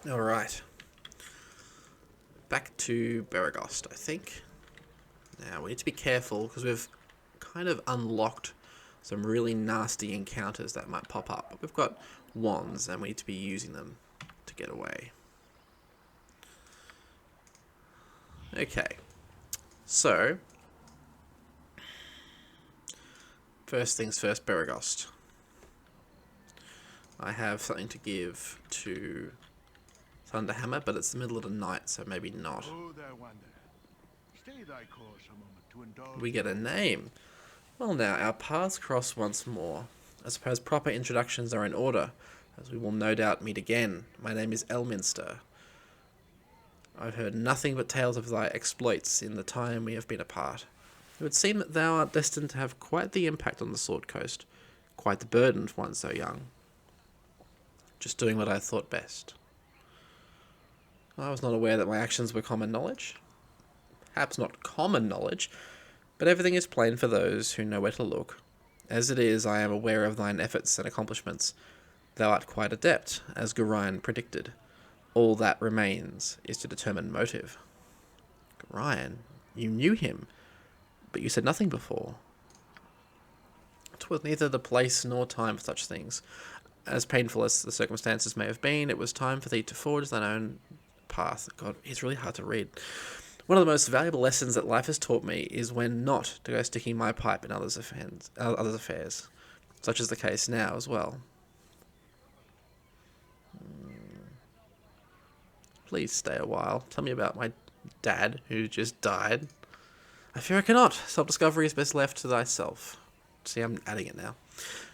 Alright. Back to Beregost, I think. Now, we need to be careful because we've kind of unlocked some really nasty encounters that might pop up. But we've got wands and we need to be using them to get away. Okay. So, first things first, Beregost. I have something to give to Thunderhammer, but it's the middle of the night, so maybe not. We get a name. Well now, our paths cross once more. I suppose proper introductions are in order, as we will no doubt meet again. My name is Elminster. I've heard nothing but tales of thy exploits in the time we have been apart. It would seem that thou art destined to have quite the impact on the Sword Coast, quite the burden for one so young. Just doing what I thought best. I was not aware that my actions were common knowledge. Perhaps not common knowledge, but everything is plain for those who know where to look. As it is, I am aware of thine efforts and accomplishments. Thou art quite adept, as Gorion predicted. All that remains is to determine motive. Gorion, you knew him, but you said nothing before. 'Twas neither the place nor time for such things. As painful as the circumstances may have been, it was time for thee to forge thine own path. God, it's really hard to read. One of the most valuable lessons that life has taught me is when not to go sticking my pipe in others' affairs, such as the case now as well. Please stay a while. Tell me about my dad, who just died. I fear I cannot. Self-discovery is best left to thyself. See, I'm adding it now.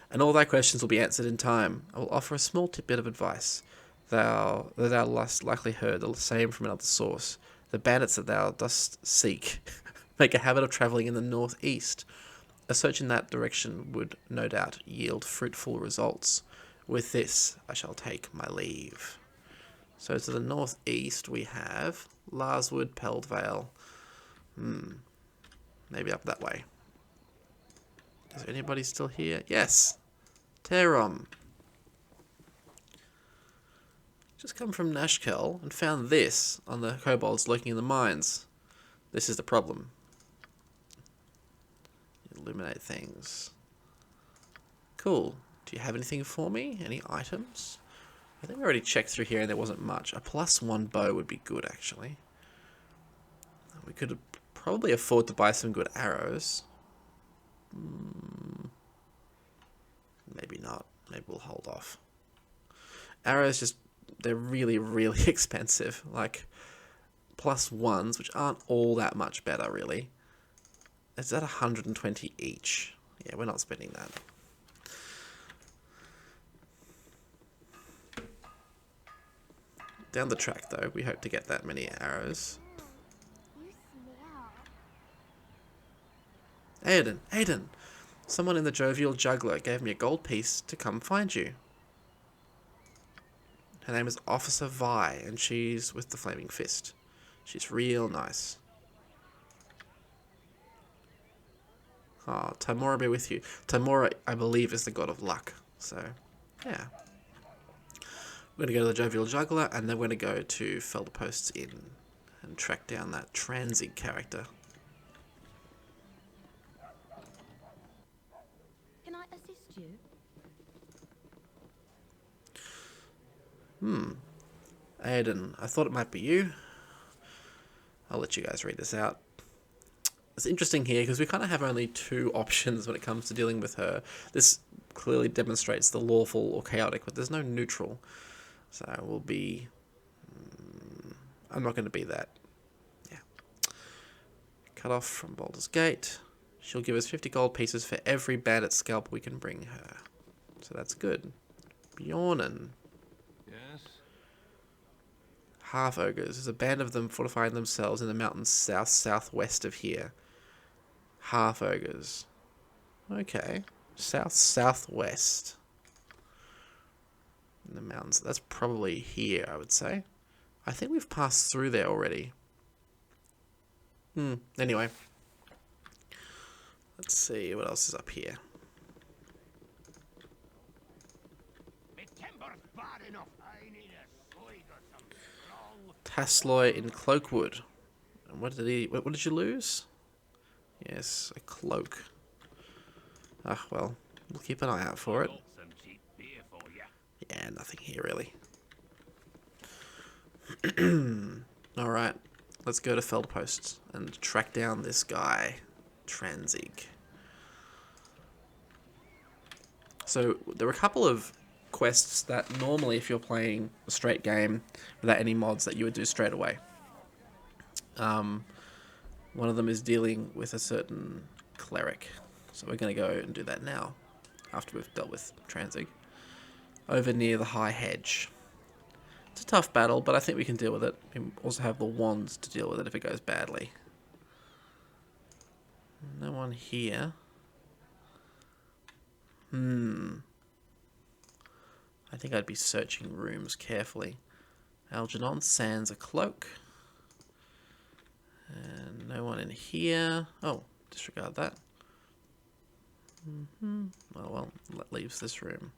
And all thy questions will be answered in time. I will offer a small bit of advice. Thou last likely heard the same from another source. The bandits that thou dost seek make a habit of travelling in the northeast. A search in that direction would no doubt yield fruitful results. With this, I shall take my leave. So to the northeast we have Larswood, Peldvale. Maybe up that way. Is anybody still here? Yes! Terom. Just come from Nashkel and found this on the kobolds lurking in the mines. This is the problem. Illuminate things. Cool. Do you have anything for me? Any items? I think we already checked through here and there wasn't much. A +1 bow would be good, actually. We could probably afford to buy some good arrows. Maybe not. Maybe we'll hold off. Arrows just... they're really, really expensive. Like, +1s, which aren't all that much better, really. It's at 120 each. Yeah, we're not spending that. Down the track, though, we hope to get that many arrows. Aodhan! Aodhan! Someone in the Jovial Juggler gave me a gold piece to come find you. Her name is Officer Vi, and she's with the Flaming Fist. She's real nice. Oh, Timora be with you. Timora, I believe, is the god of luck. So, yeah. We're going to go to the Jovial Juggler, and then we're going to go to Felderpost's Inn and track down that Transig character. Can I assist you? Aodhan, I thought it might be you. I'll let you guys read this out. It's interesting here because we kind of have only two options when it comes to dealing with her. This clearly demonstrates the lawful or chaotic, but there's no neutral. So we'll be... I'm not going to be that. Yeah. Cut off from Baldur's Gate. She'll give us 50 gold pieces for every bandit scalp we can bring her. So that's good. Bjornen. Yes? Half-ogres. There's a band of them fortifying themselves in the mountains south-southwest of here. Half-ogres. Okay. South-southwest. In the mountains. That's probably here, I would say. I think we've passed through there already. Anyway. Let's see what else is up here. Tasloy in Cloakwood. And what did you lose? Yes, a cloak. Ah, well, we'll keep an eye out for it. Yeah, nothing here really. Alright, let's go to Feldpost and track down this guy, Transig. So, there are a couple of quests that normally, if you're playing a straight game without any mods, that you would do straight away. One of them is dealing with a certain cleric. So we're going to go and do that now, after we've dealt with Transig. Over near the High Hedge. It's a tough battle, but I think we can deal with it. We also have the wands to deal with it if it goes badly. No one here. I think I'd be searching rooms carefully. Algernon sans a cloak. And no one in here. Oh, disregard that. Oh well, that leaves this room.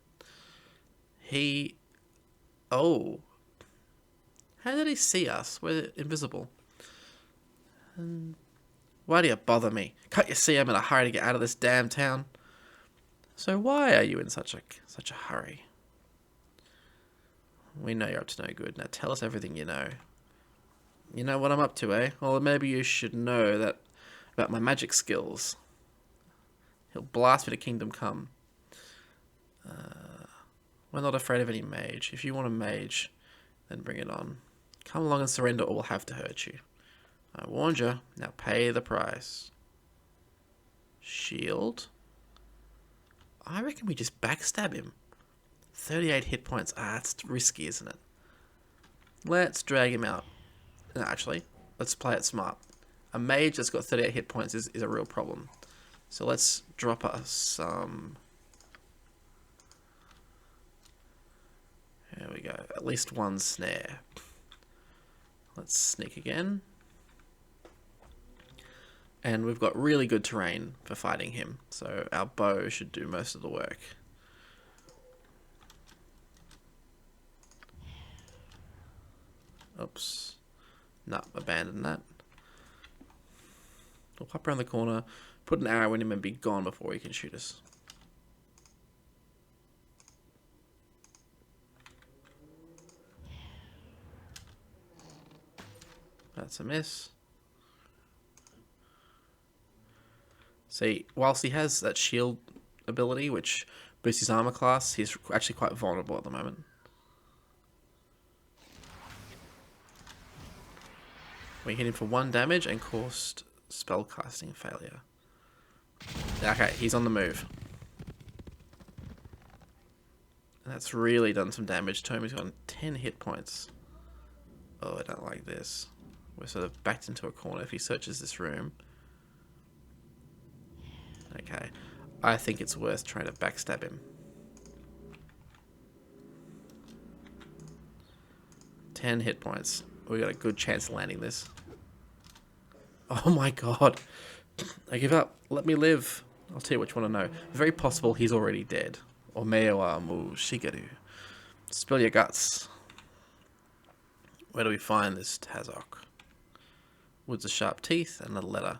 Oh. How did he see us? We're invisible. Why do you bother me? Can't you see I'm in a hurry to get out of this damn town? So why are you in such a hurry? We know you're up to no good. Now tell us everything you know. You know what I'm up to, eh? Well, maybe you should know that about my magic skills. He'll blast me to Kingdom Come. We're not afraid of any mage. If you want a mage, then bring it on. Come along and surrender or we'll have to hurt you. I warned you. Now pay the price. Shield. I reckon we just backstab him. 38 hit points. That's risky, isn't it? Let's drag him out. No, actually, let's play it smart. A mage that's got 38 hit points is a real problem. So let's drop us some... There we go. At least one snare. Let's sneak again. And we've got really good terrain for fighting him. So our bow should do most of the work. Oops. No, abandon that. We'll pop around the corner, put an arrow in him and be gone before he can shoot us. That's a miss. See, whilst he has that shield ability, which boosts his armor class, he's actually quite vulnerable at the moment. We hit him for 1 damage and caused spellcasting failure. Okay, he's on the move. And that's really done some damage to him. He's got 10 hit points. Oh, I don't like this. We're sort of backed into a corner if he searches this room. Okay, I think it's worth trying to backstab him. 10 hit points. We got a good chance of landing this. Oh my god. I give up. Let me live. I'll tell you what you want to know. Very possible he's already dead. Or Meowa Mu Shigeru. Spill your guts. Where do we find this Tazok? Woods of sharp teeth and a letter.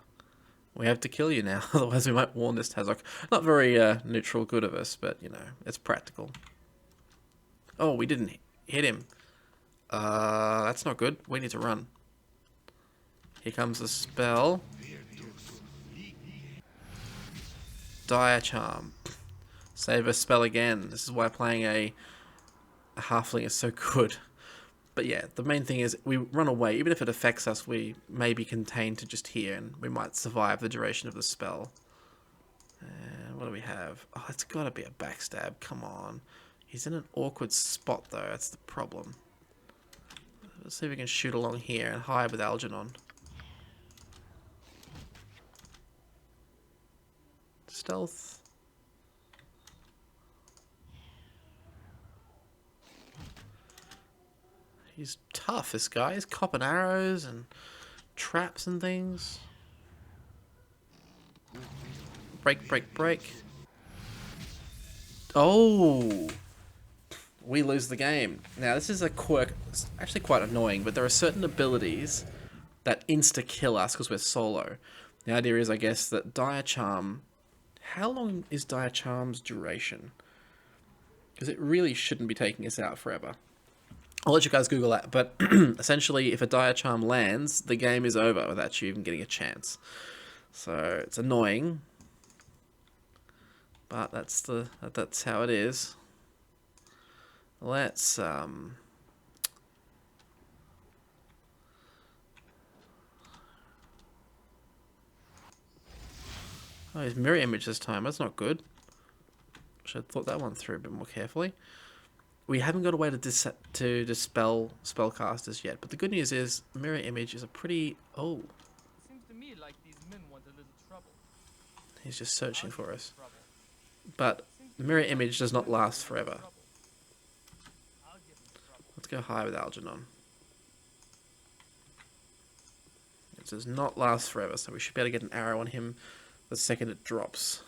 We have to kill you now, otherwise we might warn this Tazok. Not very neutral good of us, but you know, it's practical. Oh, we didn't hit him. That's not good. We need to run. Here comes the spell. Dire Charm. Save a spell again. This is why playing a halfling is so good. But yeah, the main thing is we run away. Even if it affects us, we may be contained to just here, and we might survive the duration of the spell. What do we have? Oh, it's got to be a backstab. Come on. He's in an awkward spot, though. That's the problem. Let's see if we can shoot along here and hide with Algernon. Stealth. He's tough, this guy. He's copping arrows and traps and things. Break, break, break. Oh! we lose the game. Now, this is a quirk, it's actually quite annoying, but there are certain abilities that insta-kill us because we're solo. The idea is, I guess, that Dire Charm... How long is Dire Charm's duration? Because it really shouldn't be taking us out forever. I'll let you guys Google that, but essentially, if a Dire Charm lands, the game is over without you even getting a chance. So, it's annoying. But that's how it is. Let's oh, his mirror image this time. That's not good. Should have thought that one through a bit more carefully. We haven't got a way to dispel spellcasters yet, but the good news is mirror image is a pretty... Oh, Seems to me like these men want a little trouble. he's just searching for us. But mirror image does not last forever. Let's go high with Algernon. It does not last forever, so we should be able to get an arrow on him the second it drops.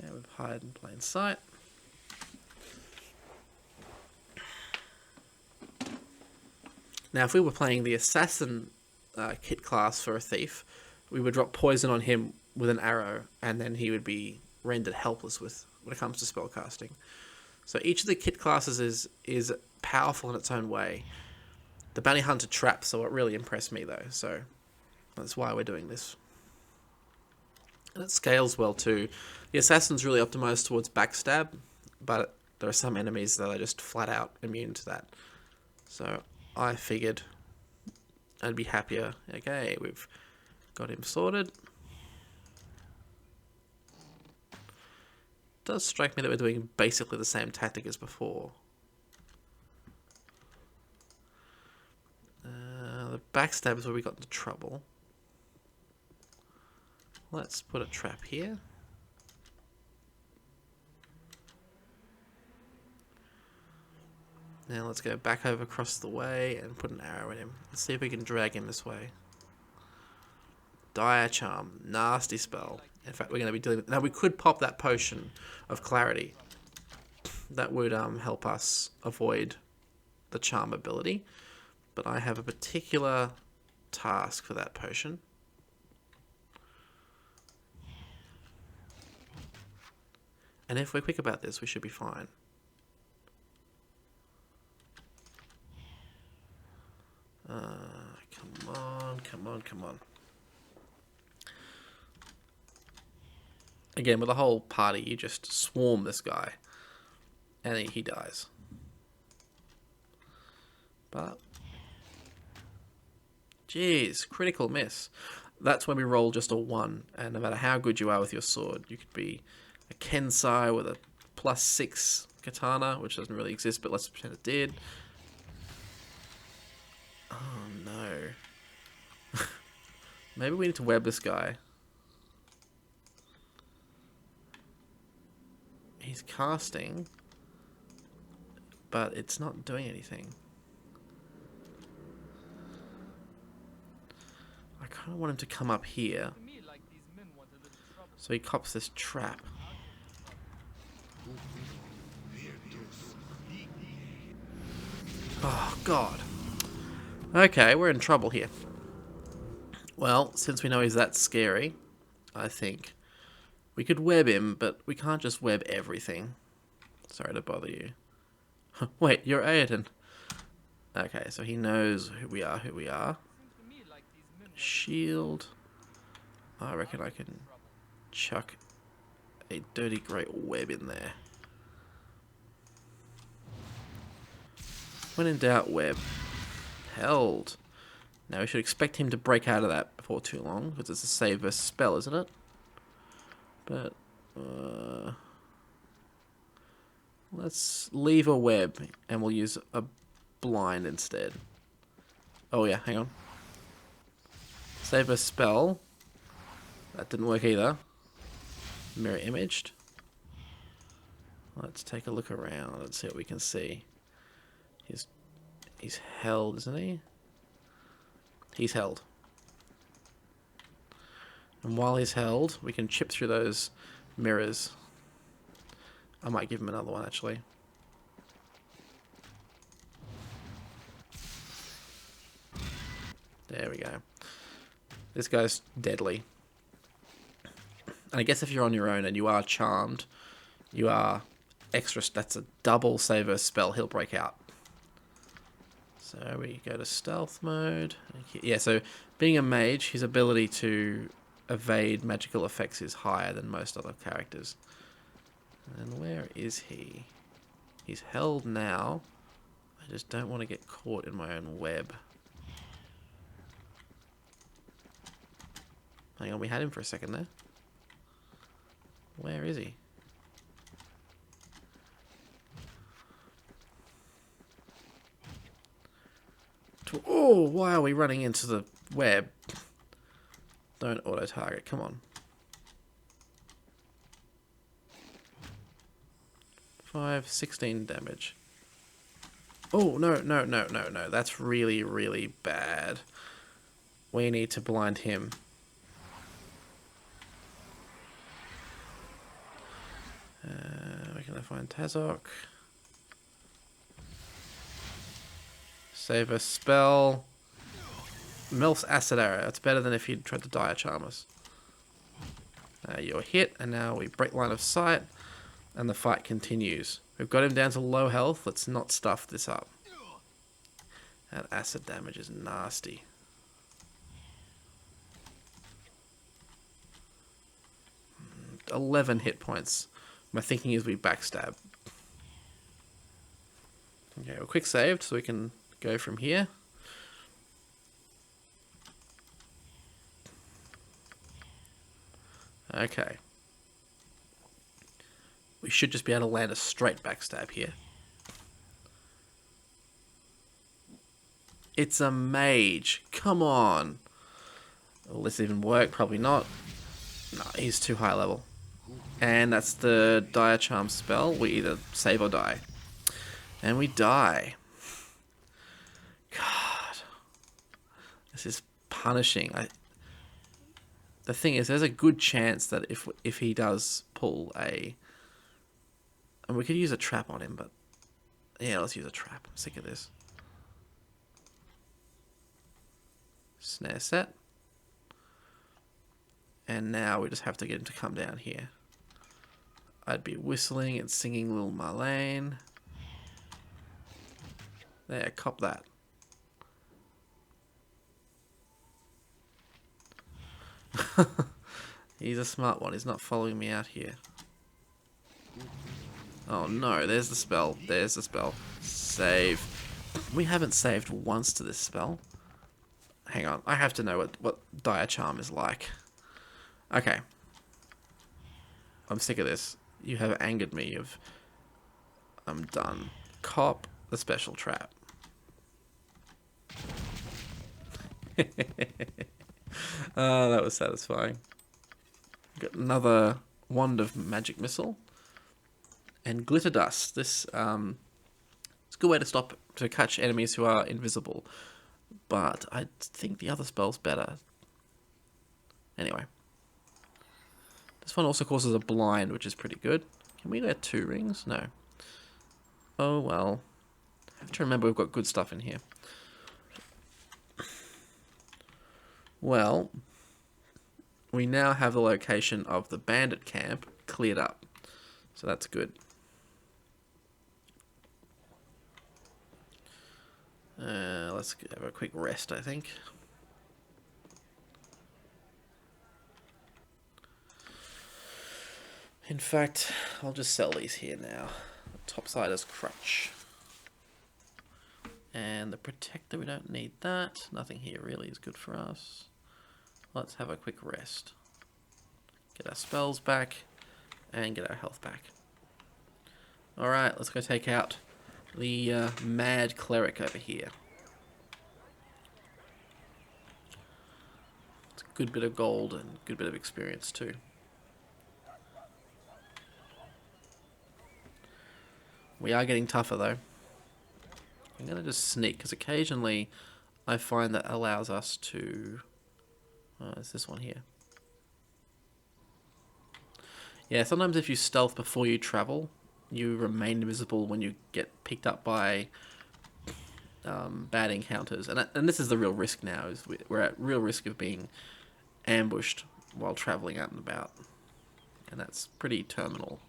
And we've hide in plain sight. Now, if we were playing the assassin kit class for a thief, we would drop poison on him with an arrow, and then he would be rendered helpless when it comes to spellcasting. So each of the kit classes is powerful in its own way. The bounty hunter traps are what really impressed me, though, so that's why we're doing this. And it scales well too. The assassin's really optimized towards backstab, but there are some enemies that are just flat out immune to that. So I figured I'd be happier. Okay, we've got him sorted. It does strike me that we're doing basically the same tactic as before. The backstab is where we got into trouble. Let's put a trap here. Now let's go back over across the way and put an arrow in him. Let's see if we can drag him this way. Dire Charm. Nasty spell. In fact, we're going to be dealing with... Now, we could pop that potion of clarity. That would help us avoid the charm ability. But I have a particular task for that potion. And if we're quick about this, we should be fine. Come on, come on, come on. Again, with the whole party, you just swarm this guy. And he dies. But... Jeez, critical miss. That's when we roll just a 1. And no matter how good you are with your sword, you could be a Kensai with a +6 katana, which doesn't really exist, but let's pretend it did. Oh no. Maybe we need to web this guy. He's casting, but it's not doing anything. I kind of want him to come up here, so he cops this trap. Oh, God. Okay, we're in trouble here. Well, since we know he's that scary, I think we could web him, but we can't just web everything. Sorry to bother you. Wait, you're Aodhan. Okay, so he knows who we are. Shield. I reckon I can chuck a dirty great web in there. When in doubt, web. Held. Now we should expect him to break out of that before too long, because it's a save versus spell, isn't it? But, let's leave a web, and we'll use a blind instead. Oh yeah, hang on. Save a spell. That didn't work either. Mirror imaged. Let's take a look around and see what we can see. He's held, isn't he? He's held. And while he's held, we can chip through those mirrors. I might give him another one, actually. There we go. This guy's deadly. And I guess if you're on your own and you are charmed, you are extra... That's a double saver spell. He'll break out. So we go to stealth mode. Yeah, so being a mage, his ability to evade magical effects is higher than most other characters. And where is he? He's held now. I just don't want to get caught in my own web. Hang on, we had him for a second there. Where is he? Oh, why are we running into the web? Don't auto-target, come on. 16 damage. Oh, no. That's really, really bad. We need to blind him. Where can I find Tazok? Save a spell. Melf's Acid Arrow. That's better than if he'd tried to Dire Charm us. You're hit, and now we break line of sight, and the fight continues. We've got him down to low health. Let's not stuff this up. That acid damage is nasty. Mm, 11 hit points. My thinking is we backstab. Okay, we're quick saved, so we can go from here. Okay. We should just be able to land a straight backstab here. It's a mage. Come on. Will this even work? Probably not. No, he's too high level. And that's the Dire Charm spell. We either save or die. And we die. God. This is punishing. The thing is, there's a good chance that if he does pull a... And we could use a trap on him, but... Yeah, let's use a trap. I'm sick of this. Snare set. And now we just have to get him to come down here. I'd be whistling and singing Lil Marlene. There, cop that. He's a smart one. He's not following me out here. Oh no, there's the spell. There's the spell. Save. We haven't saved once to this spell. Hang on, I have to know what Dire Charm is like. Okay. I'm sick of this. You have angered me. I'm done. Cop the special trap. Oh, that was satisfying. Got another wand of magic missile. And glitter dust. This it's a good way to catch enemies who are invisible. But I think the other spell's better. Anyway. This one also causes a blind, which is pretty good. Can we get 2 rings? No. Oh well. I have to remember we've got good stuff in here. Well, we now have the location of the bandit camp cleared up. So that's good. Let's have a quick rest, I think. In fact, I'll just sell these here now. The Topsider's Crutch. And the Protector, we don't need that. Nothing here really is good for us. Let's have a quick rest. Get our spells back. And get our health back. Alright, let's go take out the mad cleric over here. It's a good bit of gold and a good bit of experience too. We are getting tougher though. I'm going to just sneak, because occasionally I find that allows us to... it's this one here. Yeah, sometimes if you stealth before you travel, you remain invisible when you get picked up by bad encounters. And this is the real risk now, is we're at real risk of being ambushed while travelling out and about. And that's pretty terminal.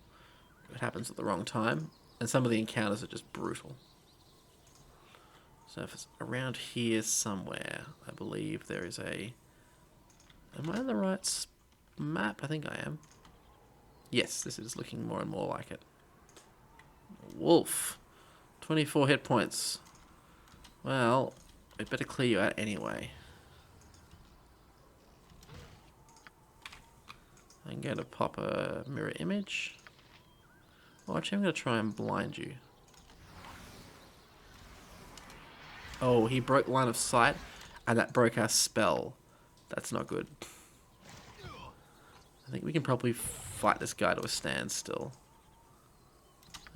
It happens at the wrong time. And some of the encounters are just brutal. So if it's around here somewhere, I believe there is a... Am I on the right map? I think I am. Yes, this is looking more and more like it. Wolf. 24 hit points. Well, we better clear you out anyway. I'm going to pop a mirror image. Well, actually, I'm going to try and blind you. Oh, he broke line of sight, and that broke our spell. That's not good. I think we can probably fight this guy to a standstill.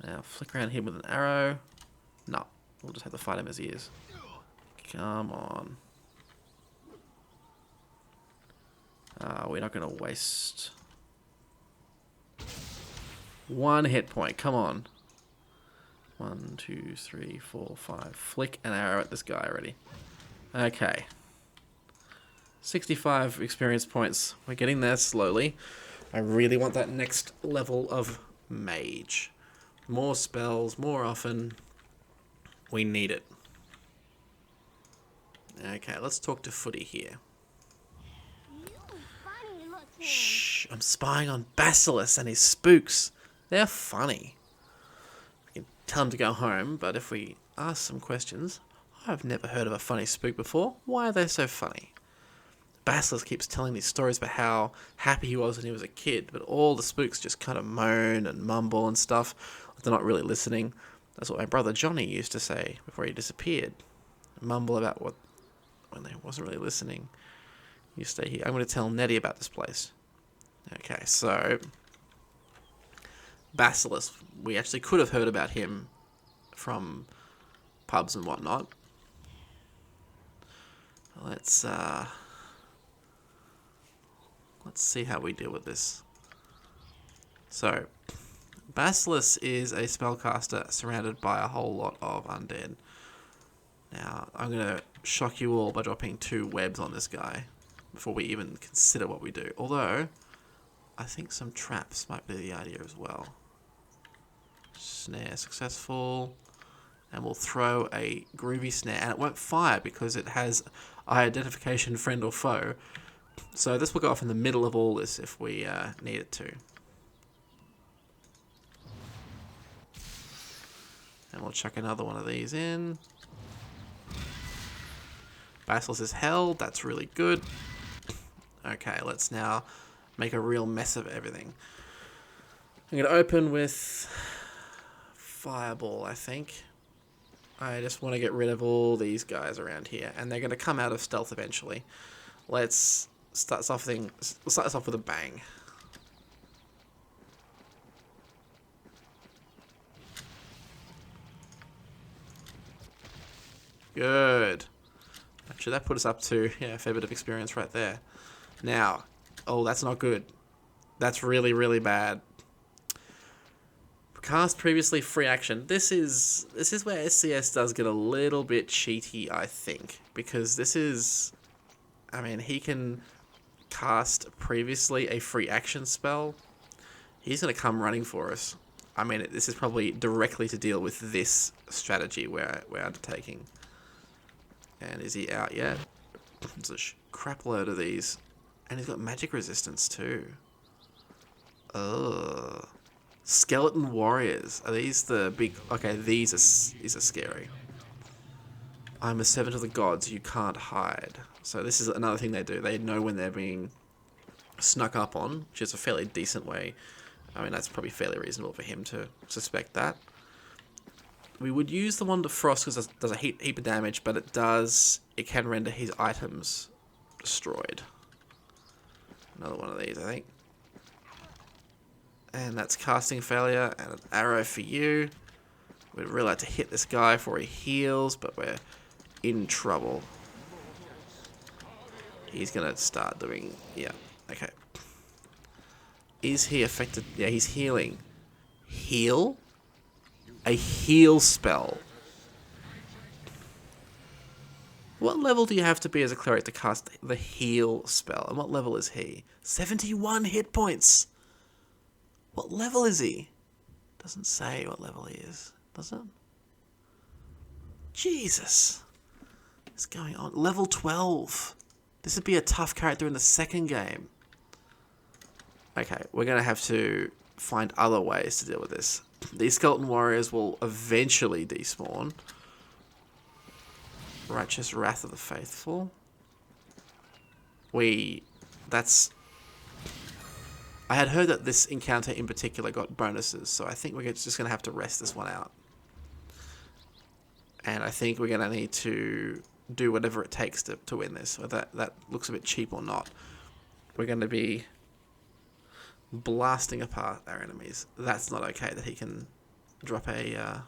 Now, flick around him with an arrow. No, we'll just have to fight him as he is. Come on. We're not going to waste... 1 hit point, come on. 1, 2, 3, 4, 5. Flick an arrow at this guy already. Okay. 65 experience points. We're getting there slowly. I really want that next level of mage. More spells, more often. We need it. Okay, let's talk to Footy here. Shh, I'm spying on Bassilus and his spooks. They're funny. I can tell them to go home, but if we ask some questions... I've never heard of a funny spook before. Why are they so funny? Basilisk keeps telling these stories about how happy he was when he was a kid, but all the spooks just kind of moan and mumble and stuff. They're not really listening. That's what my brother Johnny used to say before he disappeared. Mumble about what when they wasn't really listening. You stay here. I'm going to tell Nettie about this place. Okay, so Basilisk. We actually could have heard about him from pubs and whatnot. Let's see how we deal with this. So, Basilisk is a spellcaster surrounded by a whole lot of undead. Now, I'm going to shock you all by dropping 2 webs on this guy before we even consider what we do. Although, I think some traps might be the idea as well. Snare successful. And we'll throw a groovy snare. And it won't fire because it has eye identification, friend or foe. So this will go off in the middle of all this if we need it to. And we'll chuck another one of these in. Basilisk is held. That's really good. Okay, let's now make a real mess of everything. I'm going to open with Fireball, I think. I just want to get rid of all these guys around here, and they're going to come out of stealth eventually. Let's start this off with a bang. Good. Actually, that put us up to a fair bit of experience right there. Now, oh, that's not good. That's really, really bad. Cast previously free action. This is where SCS does get a little bit cheaty, I think, because this is, I mean, he can cast previously a free action spell. He's going to come running for us. I mean, this is probably directly to deal with this strategy we're undertaking. And is he out yet? There's a crap load of these, and he's got magic resistance too. Ugh. Skeleton warriors. Are these the big... Okay, these are scary. I'm a servant of the gods. You can't hide. So this is another thing they do. They know when they're being snuck up on, which is a fairly decent way. I mean, that's probably fairly reasonable for him to suspect that. We would use the Wand of Frost because it does a heap of damage, but it can render his items destroyed. Another one of these, I think. And that's casting failure, and an arrow for you. We'd really like to hit this guy before he heals, but we're in trouble. He's going to start doing... Yeah, okay. Is he affected? Yeah, he's healing. Heal? A heal spell. What level do you have to be as a cleric to cast the heal spell? And what level is he? 71 hit points! What level is he? Doesn't say what level he is, does it? Jesus. What's going on? Level 12. This would be a tough character in the second game. Okay, we're going to have to find other ways to deal with this. These skeleton warriors will eventually despawn. Righteous Wrath of the Faithful. That's... I had heard that this encounter in particular got bonuses, so I think we're just going to have to rest this one out. And I think we're going to need to do whatever it takes to win this, whether that looks a bit cheap or not. We're going to be blasting apart our enemies. That's not okay that he can drop a...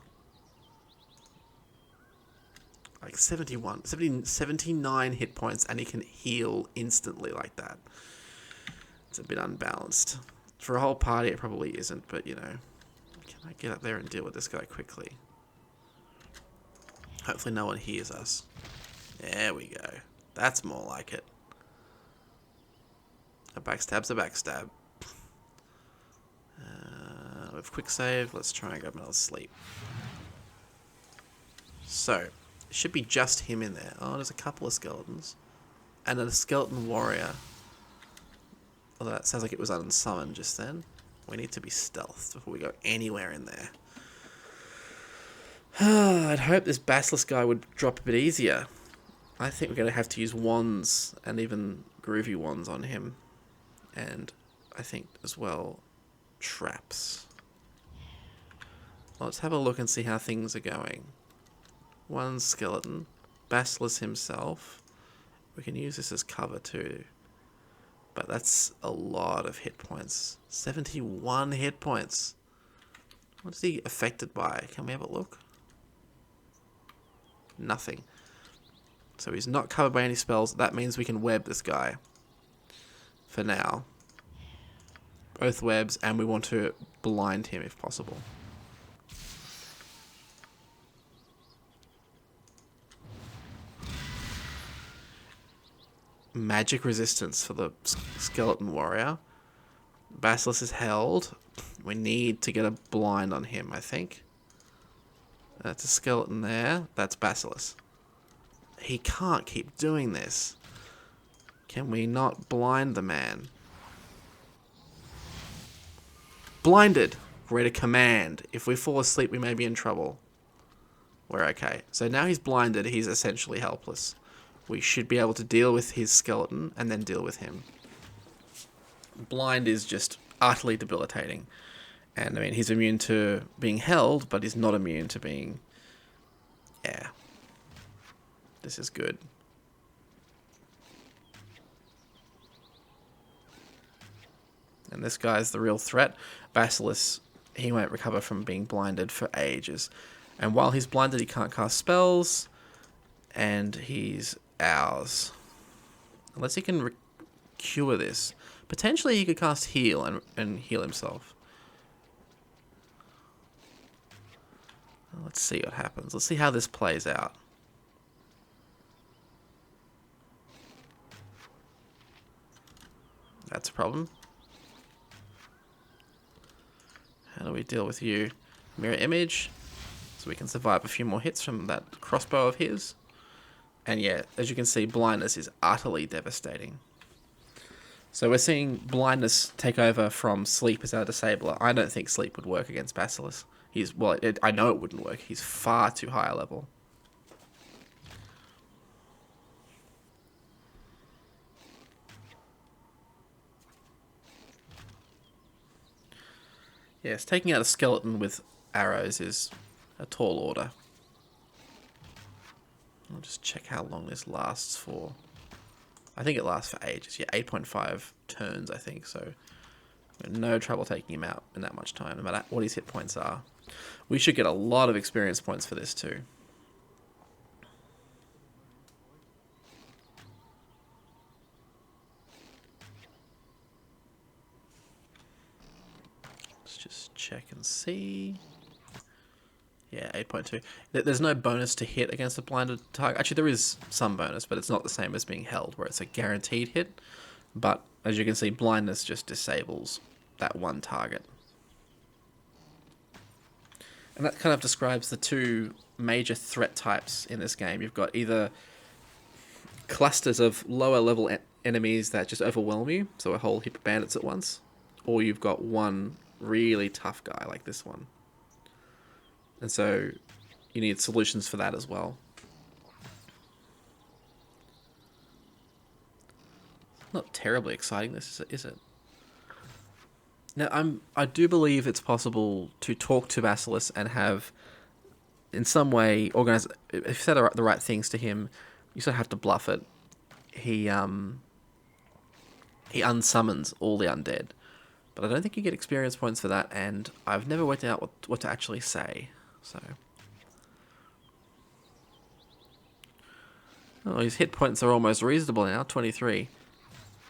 like 79 hit points, and he can heal instantly like that. It's a bit unbalanced. For a whole party, it probably isn't, but you know, can I get up there and deal with this guy quickly? Hopefully no one hears us. There we go. That's more like it. A backstab's a backstab. With quick save, let's try and grab another sleep. So, it should be just him in there. Oh, there's a couple of skeletons. And then a skeleton warrior. Although that sounds like it was unsummoned just then. We need to be stealthed before we go anywhere in there. I'd hope this Basilisk guy would drop a bit easier. I think we're going to have to use wands, and even groovy wands on him. And I think as well, traps. Well, let's have a look and see how things are going. One skeleton. Basilisk himself. We can use this as cover too. But that's a lot of hit points. 71 hit points. What is he affected by? Can we have a look? Nothing. So he's not covered by any spells. That means we can web this guy. For now. Both webs, and we want to blind him if possible. Magic resistance for the skeleton warrior. Basilisk is held. We need to get a blind on him, I think. That's a skeleton there. That's Basilisk. He can't keep doing this. Can we not blind the man? Blinded. Read a command. If we fall asleep, we may be in trouble. We're okay. So now he's blinded. He's essentially helpless. We should be able to deal with his skeleton and then deal with him. Blind is just utterly debilitating. And I mean, he's immune to being held, but he's not immune to being... Yeah. This is good. And this guy's the real threat. Basilisk, he won't recover from being blinded for ages. And while he's blinded, he can't cast spells. And he's ours. Unless he can cure this. Potentially he could cast heal and heal himself. Let's see what happens. Let's see how this plays out. That's a problem. How do we deal with you? Mirror image. So we can survive a few more hits from that crossbow of his. And yeah, as you can see, blindness is utterly devastating. So we're seeing blindness take over from sleep as our disabler. I don't think sleep would work against Basilisk. I know it wouldn't work. He's far too high a level. Yes, taking out a skeleton with arrows is a tall order. I'll just check how long this lasts for. I think it lasts for ages. Yeah, 8.5 turns, I think. So, no trouble taking him out in that much time, no matter what his hit points are. We should get a lot of experience points for this too. Let's just check and see. Yeah, 8.2. There's no bonus to hit against a blinded target. Actually, there is some bonus, but it's not the same as being held, where it's a guaranteed hit. But as you can see, blindness just disables that one target. And that kind of describes the two major threat types in this game. You've got either clusters of lower level enemies that just overwhelm you, so a whole heap of bandits at once, or you've got one really tough guy like this one. And so you need solutions for that as well. Not terribly exciting, this is it? Now I do believe it's possible to talk to Bassilus and have, in some way, organize. If you said the right things to him, you sort of have to bluff it. He unsummons all the undead, but I don't think you get experience points for that, and I've never worked out what to actually say. So, oh, his hit points are almost reasonable now, 23.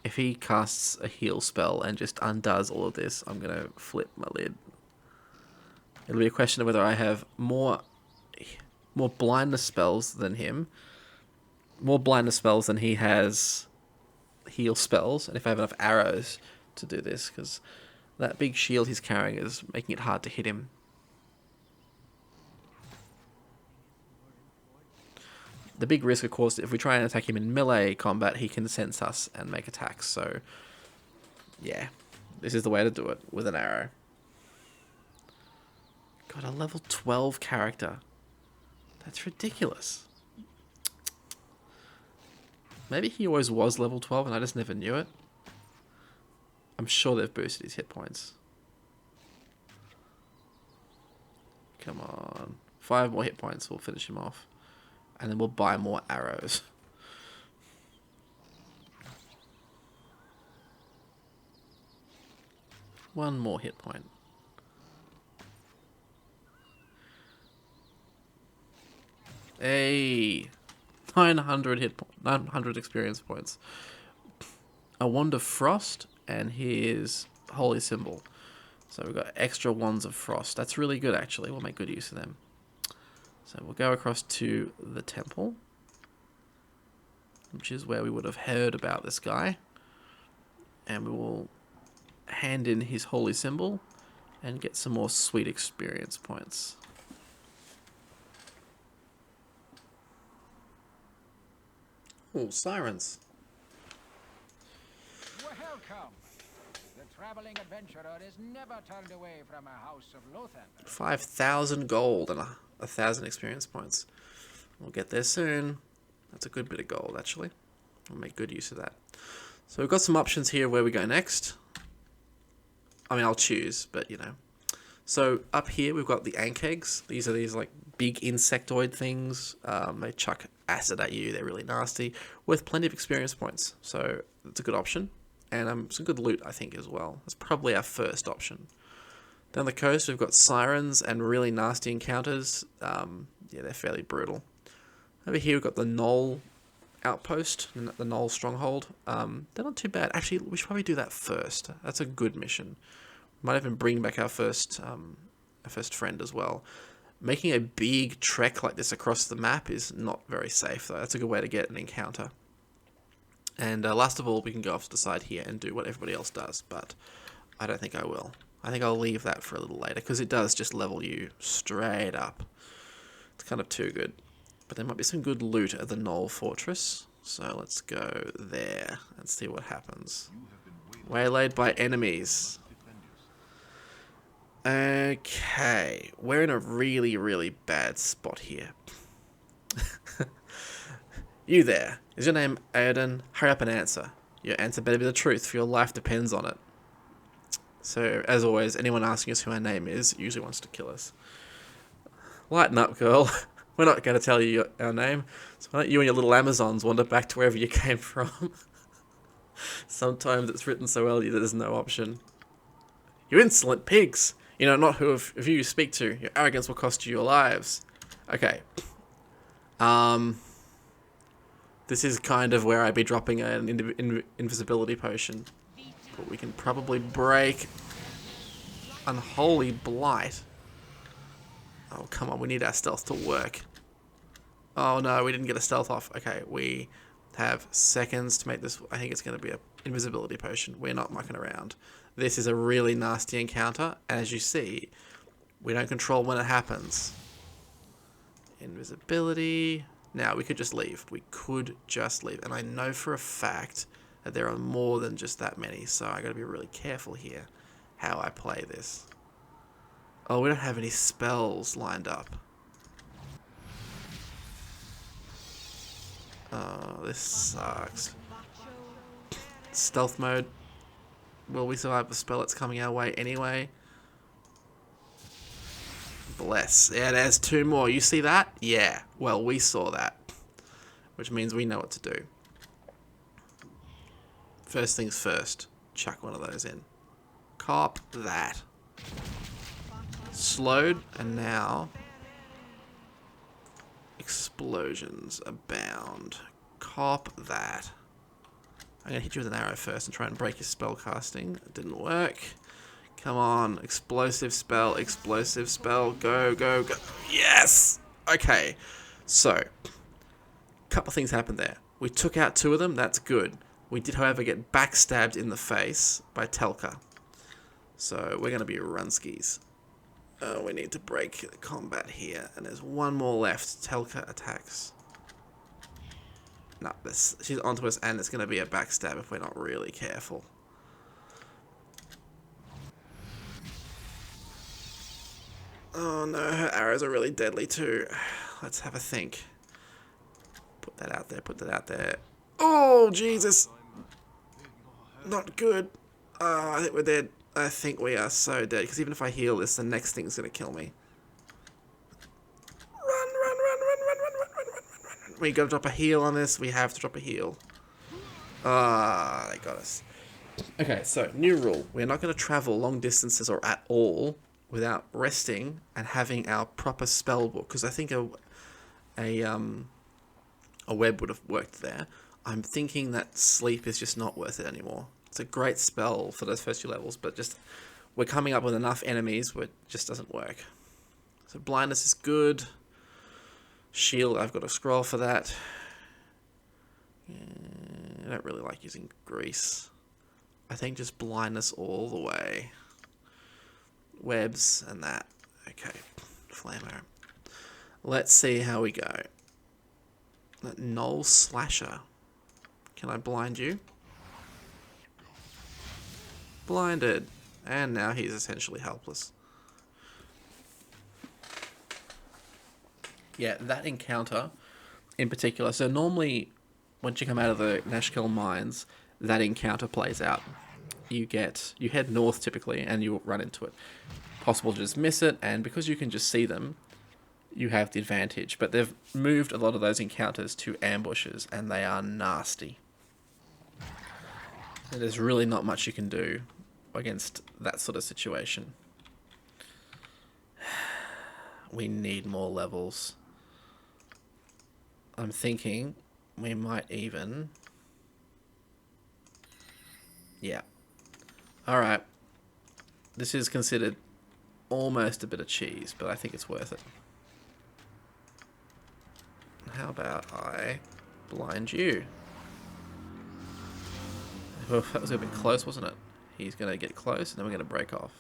If he casts a heal spell and just undoes all of this, I'm gonna flip my lid. It'll be a question of whether I have more blindness spells than him, more blindness spells than he has heal spells, and if I have enough arrows to do this, because that big shield he's carrying is making it hard to hit him. The big risk, of course, if we try and attack him in melee combat, he can sense us and make attacks. So, yeah, this is the way to do it, with an arrow. Got a level 12 character. That's ridiculous. Maybe he always was level 12 and I just never knew it. I'm sure they've boosted his hit points. Come on. 5 more hit points, we'll finish him off. And then we'll buy more arrows. One more hit point. Hey, 900 experience points. A wand of frost, and here's holy symbol. So we've got extra wands of frost. That's really good, actually. We'll make good use of them. So we'll go across to the temple, which is where we would have heard about this guy. And we will hand in his holy symbol and get some more sweet experience points. Oh, sirens. Welcome. The traveling adventurer is never turned away from a house of Lothan. 5,000 gold and 1,000 experience points. We'll get there soon. That's a good bit of gold, actually. We'll make good use of that. So we've got some options here where we go next. I mean, I'll choose, but you know. So up here we've got the ankegs. These are these like big insectoid things. They chuck acid at you. They're really nasty, with plenty of experience points. So that's a good option, and some good loot I think as well. That's probably our first option. Down the coast we've got sirens and really nasty encounters. Yeah, they're fairly brutal. Over here we've got the Knoll outpost, the Knoll stronghold. They're not too bad. Actually, we should probably do that first. That's a good mission. Might even bring back our first friend as well. Making a big trek like this across the map is not very safe, though. That's a good way to get an encounter. And last of all, we can go off to the side here and do what everybody else does, but I don't think I will. I think I'll leave that for a little later, because it does just level you straight up. It's kind of too good. But there might be some good loot at the Knoll Fortress, so let's go there and see what happens. Waylaid by enemies. Okay, we're in a really, really bad spot here. You there. Is your name Aodhan? Hurry up and answer. Your answer better be the truth, for your life depends on it. So, as always, anyone asking us who our name is usually wants to kill us. Lighten up, girl. We're not going to tell you our name. So why don't you and your little Amazons wander back to wherever you came from? Sometimes it's written so early that there's no option. You insolent pigs! You know not who of you speak to. Your arrogance will cost you your lives. Okay. This is kind of where I'd be dropping an invisibility potion. But we can probably break Unholy Blight. Oh, come on. We need our stealth to work. Oh, no. We didn't get a stealth off. Okay, we have seconds to make this. I think it's going to be an invisibility potion. We're not mucking around. This is a really nasty encounter. And as you see, we don't control when it happens. Invisibility. Now, we could just leave. We could just leave. And I know for a fact that there are more than just that many. So I got to be really careful here how I play this. Oh, we don't have any spells lined up. Oh, this sucks. Stealth mode. Will we survive the spell that's coming our way anyway? Bless. Yeah, there's 2 more. You see that? Yeah. Well, we saw that. Which means we know what to do. First things first. Chuck one of those in. Cop that. Slowed, and now explosions abound. Cop that. I'm going to hit you with an arrow first and try and break your spell casting. It didn't work. Come on. Explosive spell. Explosive spell. Go, go, go. Yes! Okay. So, a couple of things happened there. We took out 2 of them. That's good. We did, however, get backstabbed in the face by Telka. So, we're going to be runskis. We need to break the combat here. And there's 1 more left. Telka attacks. No, she's onto us, and it's going to be a backstab if we're not really careful. Oh no, her arrows are really deadly too. Let's have a think. Put that out there, put that out there. Oh, Jesus! Not good. Oh, I think we're dead. I think we are so dead, because even if I heal this, the next thing's going to kill me. Run, run, run, run, run, run, run, run, run, run, run. We got to drop a heal on this. We have to drop a heal. Ah, they got us. Okay, so, new rule. We're not going to travel long distances or at all without resting and having our proper spell book, because I think a web would have worked there. I'm thinking that sleep is just not worth it anymore. It's a great spell for those first 2 levels, but just we're coming up with enough enemies where it just doesn't work. So blindness is good. Shield, I've got a scroll for that. I don't really like using grease. I think just blindness all the way. Webs and that. Okay, flammer. Let's see how we go. That Knoll Slasher. Can I blind you? Blinded. And now he's essentially helpless. Yeah, that encounter in particular. So normally, once you come out of the Nashkel mines, that encounter plays out. You head north typically, and you run into it. Possible to just miss it, and because you can just see them, you have the advantage. But they've moved a lot of those encounters to ambushes, and they are nasty. And there's really not much you can do against that sort of situation. We need more levels. I'm thinking we might even... Yeah. Alright. This is considered almost a bit of cheese, but I think it's worth it. How about I blind you? Oh, that was a bit close, wasn't it? He's going to get close, and then we're going to break off.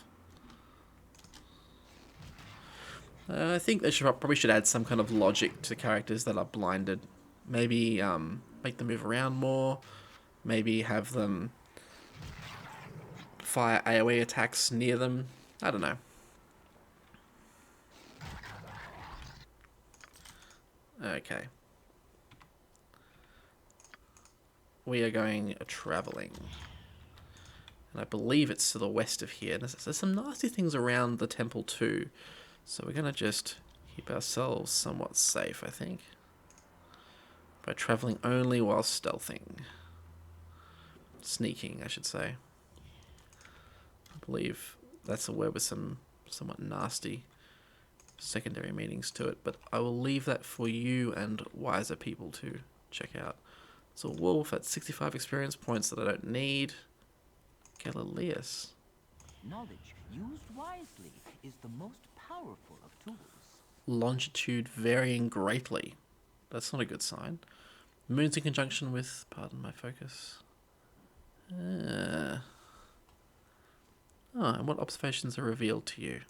I think they probably should add some kind of logic to characters that are blinded. Maybe make them move around more. Maybe have them fire AoE attacks near them. I don't know. Okay. We are going travelling. And I believe it's to the west of here. There's some nasty things around the temple too. So we're going to just keep ourselves somewhat safe, I think. By travelling only while stealthing. Sneaking, I should say. I believe that's a word with some somewhat nasty secondary meanings to it. But I will leave that for you and wiser people to check out. So wolf at 65 experience points that I don't need. Galileus. Knowledge used wisely is the most powerful of tools. longitude varying greatly. That's not a good sign. Moon's in conjunction with... Pardon my focus. And what observations are revealed to you?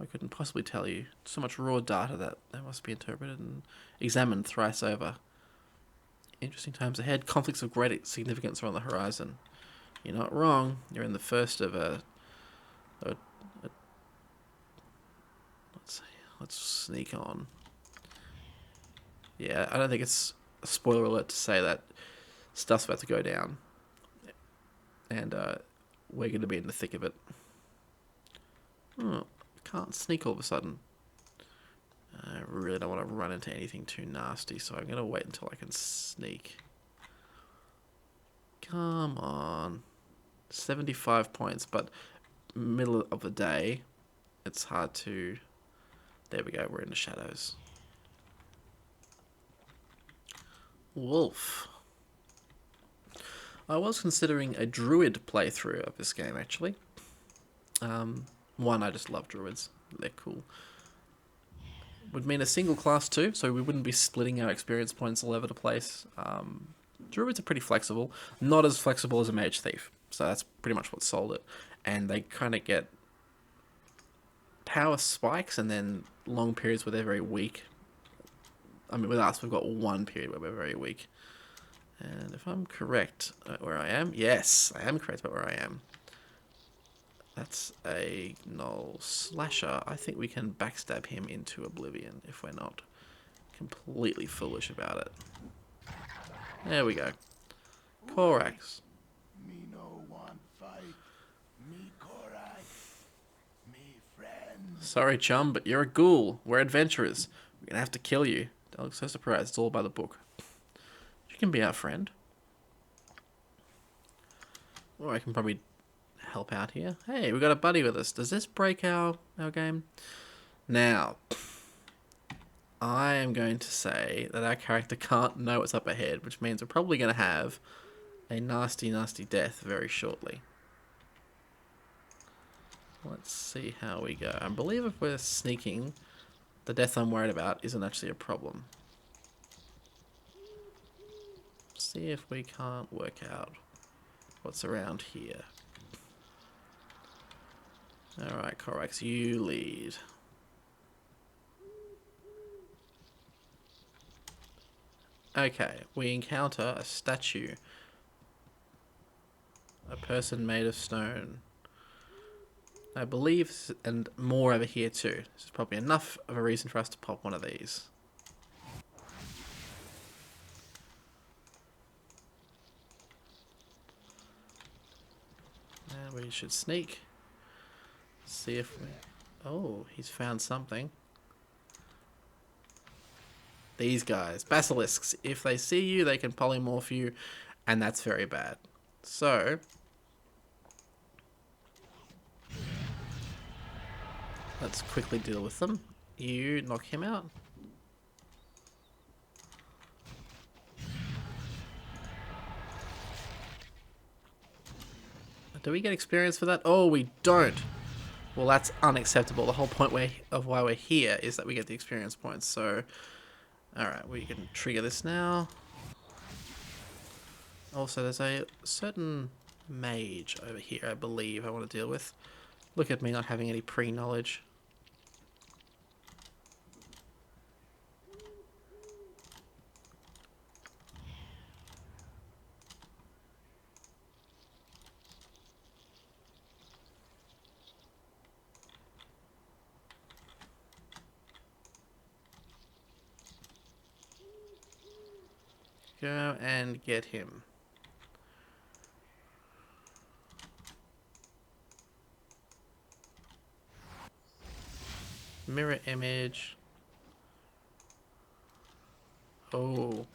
I couldn't possibly tell you. So much raw data that must be interpreted and examined thrice over. Interesting times ahead. Conflicts of great significance are on the horizon. You're not wrong. You're in the first of let's sneak on. Yeah, I don't think it's a spoiler alert to say that stuff's about to go down. And we're going to be in the thick of it. Oh, can't sneak all of a sudden. I really don't want to run into anything too nasty, so I'm going to wait until I can sneak. Come on. 75 points, but middle of the day, it's hard to... There we go, we're in the shadows. Wolf. I was considering a druid playthrough of this game, actually. One, I just love druids. They're cool. Would mean a single class too, so we wouldn't be splitting our experience points all over the place. Druids are pretty flexible. Not as flexible as a mage thief. So that's pretty much what sold it. And they kind of get power spikes and then long periods where they're very weak. I mean, with us, we've got one period where we're very weak. And if I'm correct where I am, yes, I am correct about where I am. That's a Null Slasher. I think we can backstab him into oblivion if we're not completely foolish about it. There we go. Korax. Me no want fight. Me Korax. Me friend. Sorry, chum, but you're a ghoul. We're adventurers. We're gonna have to kill you. Don't look so surprised. It's all by the book. You can be our friend. Or I can probably help out here. Hey, we got a buddy with us. Does this break our game? Now, I am going to say that our character can't know what's up ahead, which means we're probably going to have a nasty, nasty death very shortly. Let's see how we go. I believe if we're sneaking, the death I'm worried about isn't actually a problem. See if we can't work out what's around here. Alright, Korax, you lead. Okay, we encounter a statue. A person made of stone. I believe, and more over here too. This is probably enough of a reason for us to pop one of these. And we should sneak. See if we... Oh, he's found something. These guys, Bassilisks. If they see you, they can polymorph you, and that's very bad. So... let's quickly deal with them. You knock him out. Do we get experience for that? Oh, we don't. Well, that's unacceptable. The whole point of why we're here is that we get the experience points. So, alright, we can trigger this now. Also, there's a certain mage over here, I believe, I want to deal with. Look at me not having any pre-knowledge. Go and get him. Mirror image. Oh.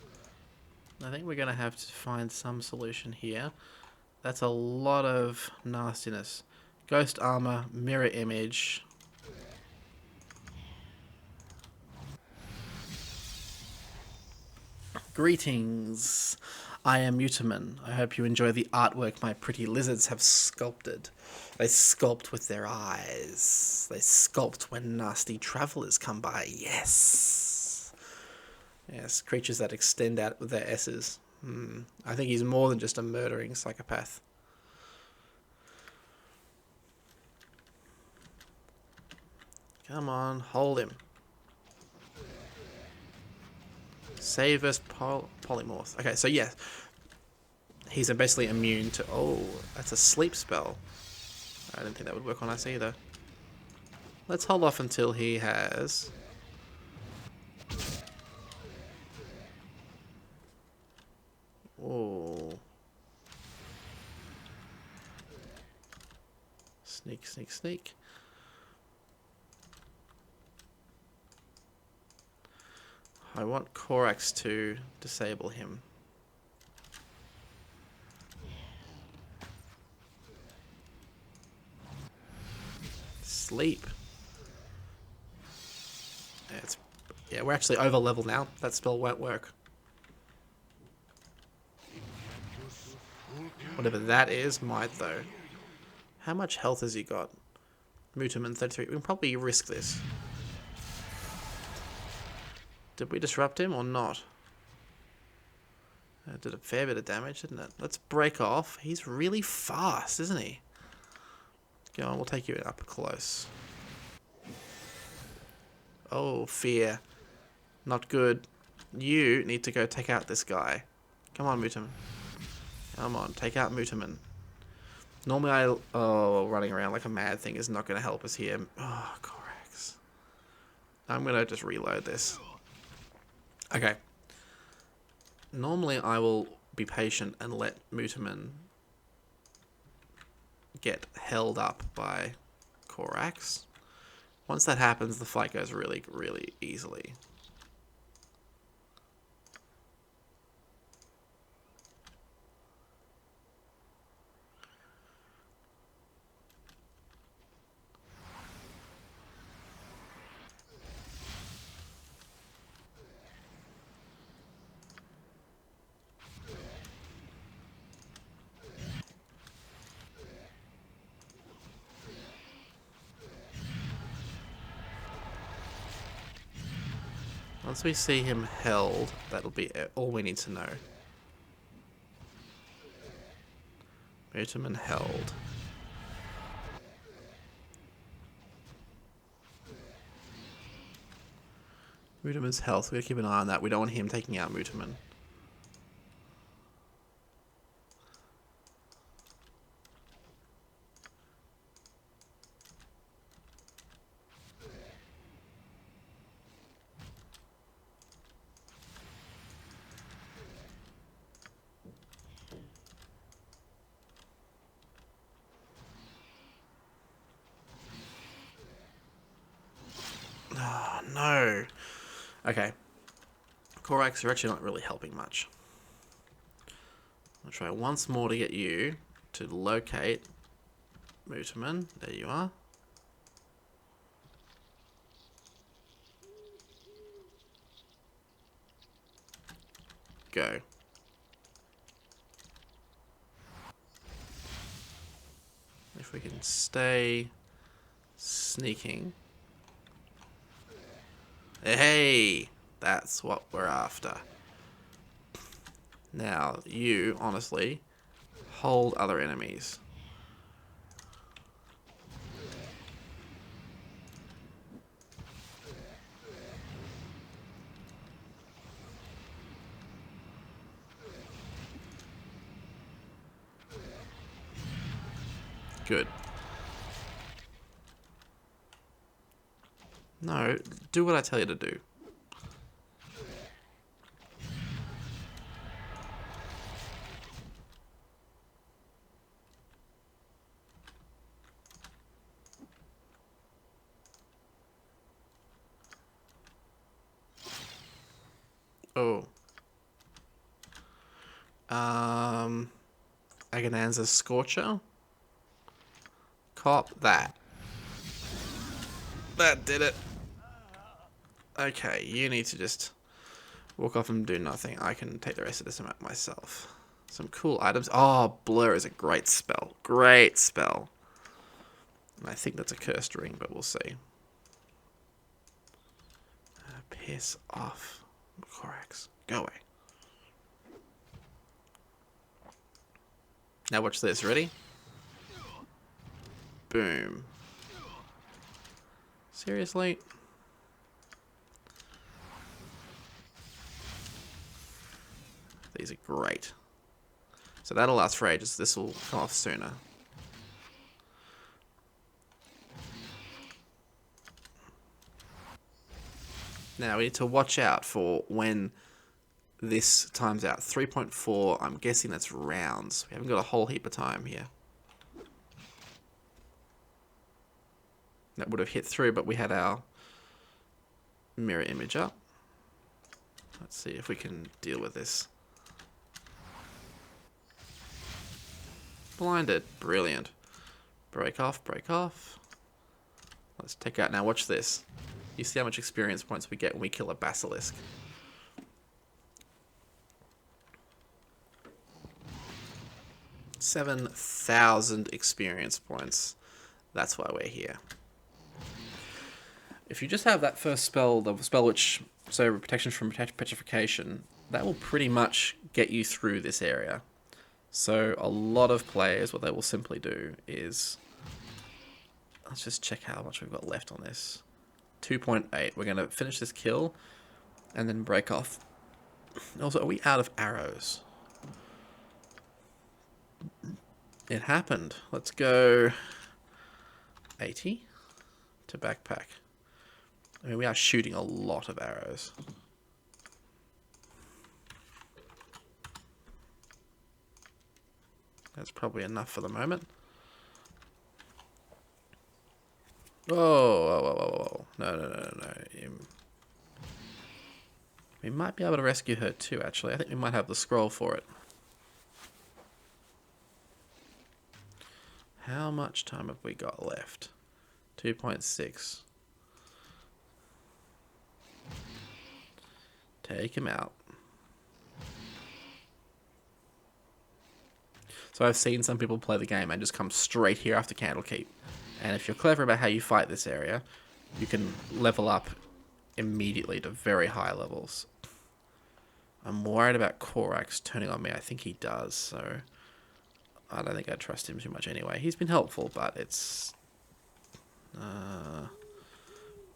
I think we're going to have to find some solution here. That's a lot of nastiness. Ghost armor, mirror image. Greetings. I am Mutaman. I hope you enjoy the artwork my pretty lizards have sculpted. They sculpt with their eyes. They sculpt when nasty travellers come by. Yes. Yes, creatures that extend out with their S's. I think he's more than just a murdering psychopath. Come on, hold him. Save us, polymorph. Okay, so yeah. He's basically immune to... Oh, that's a sleep spell. I didn't think that would work on us either. Let's hold off until he has... Oh. Sneak, sneak, sneak. I want Korax to disable him. Sleep. Yeah, we're actually over level now. That spell won't work. Whatever that is, might though. How much health has he got? Mutaman 33. We can probably risk this. Did we disrupt him or not? Did a fair bit of damage, didn't it? Let's break off. He's really fast, isn't he? Go on, we'll take you up close. Oh, fear. Not good. You need to go take out this guy. Come on, Mutaman. Come on, take out Mutaman. Normally running around like a mad thing is not going to help us here. Oh, Korax. I'm going to just reload this. Okay. Normally I will be patient and let Mutaman get held up by Korax. Once that happens, the fight goes really, really easily. Once we see him held, that'll be all we need to know. Mutaman held. Mutaman's health, we gotta keep an eye on that. We don't want him taking out Mutaman. Oh, no. Okay. Korax, you're actually not really helping much. I'll try once more to get you to locate Mutaman. There you are. Go. If we can stay sneaking. Hey! That's what we're after. Now, you, honestly, hold other enemies. Good. No, do what I tell you to do. Oh. Agonanza's Scorcher. Cop that. That did it. Okay, you need to just... Walk off and do nothing. I can take the rest of this amount myself. Some cool items. Oh, Blur is a great spell. Great spell. And I think that's a cursed ring, but we'll see. Piss off. Korax. Go away. Now watch this. Ready? Boom. Seriously? These are great. So that'll last for ages. This will come off sooner. Now we need to watch out for when this times out. 3.4, I'm guessing that's rounds. We haven't got a whole heap of time here. That would have hit through, but we had our mirror image up. Let's see if we can deal with this. Blinded. Brilliant. Break off, break off. Let's take out. Now watch this. You see how much experience points we get when we kill a Basilisk. $7,000 experience points. That's why we're here. If you just have that first spell, the spell which, so protection from petrification, that will pretty much get you through this area. So a lot of players, what they will simply do is, let's just check how much we've got left on this. 2.8. We're going to finish this kill and then break off. Also, are we out of arrows? It happened. Let's go 80 to backpack. I mean, we are shooting a lot of arrows. That's probably enough for the moment. Whoa, whoa, whoa, whoa, whoa. No, no, no, no, no. We might be able to rescue her too, actually. I think we might have the scroll for it. How much time have we got left? 2.6. Take him out. So I've seen some people play the game and just come straight here after Candlekeep. And if you're clever about how you fight this area, you can level up immediately to very high levels. I'm worried about Korax turning on me. I think he does, so I don't think I trust him too much anyway. He's been helpful, but it's...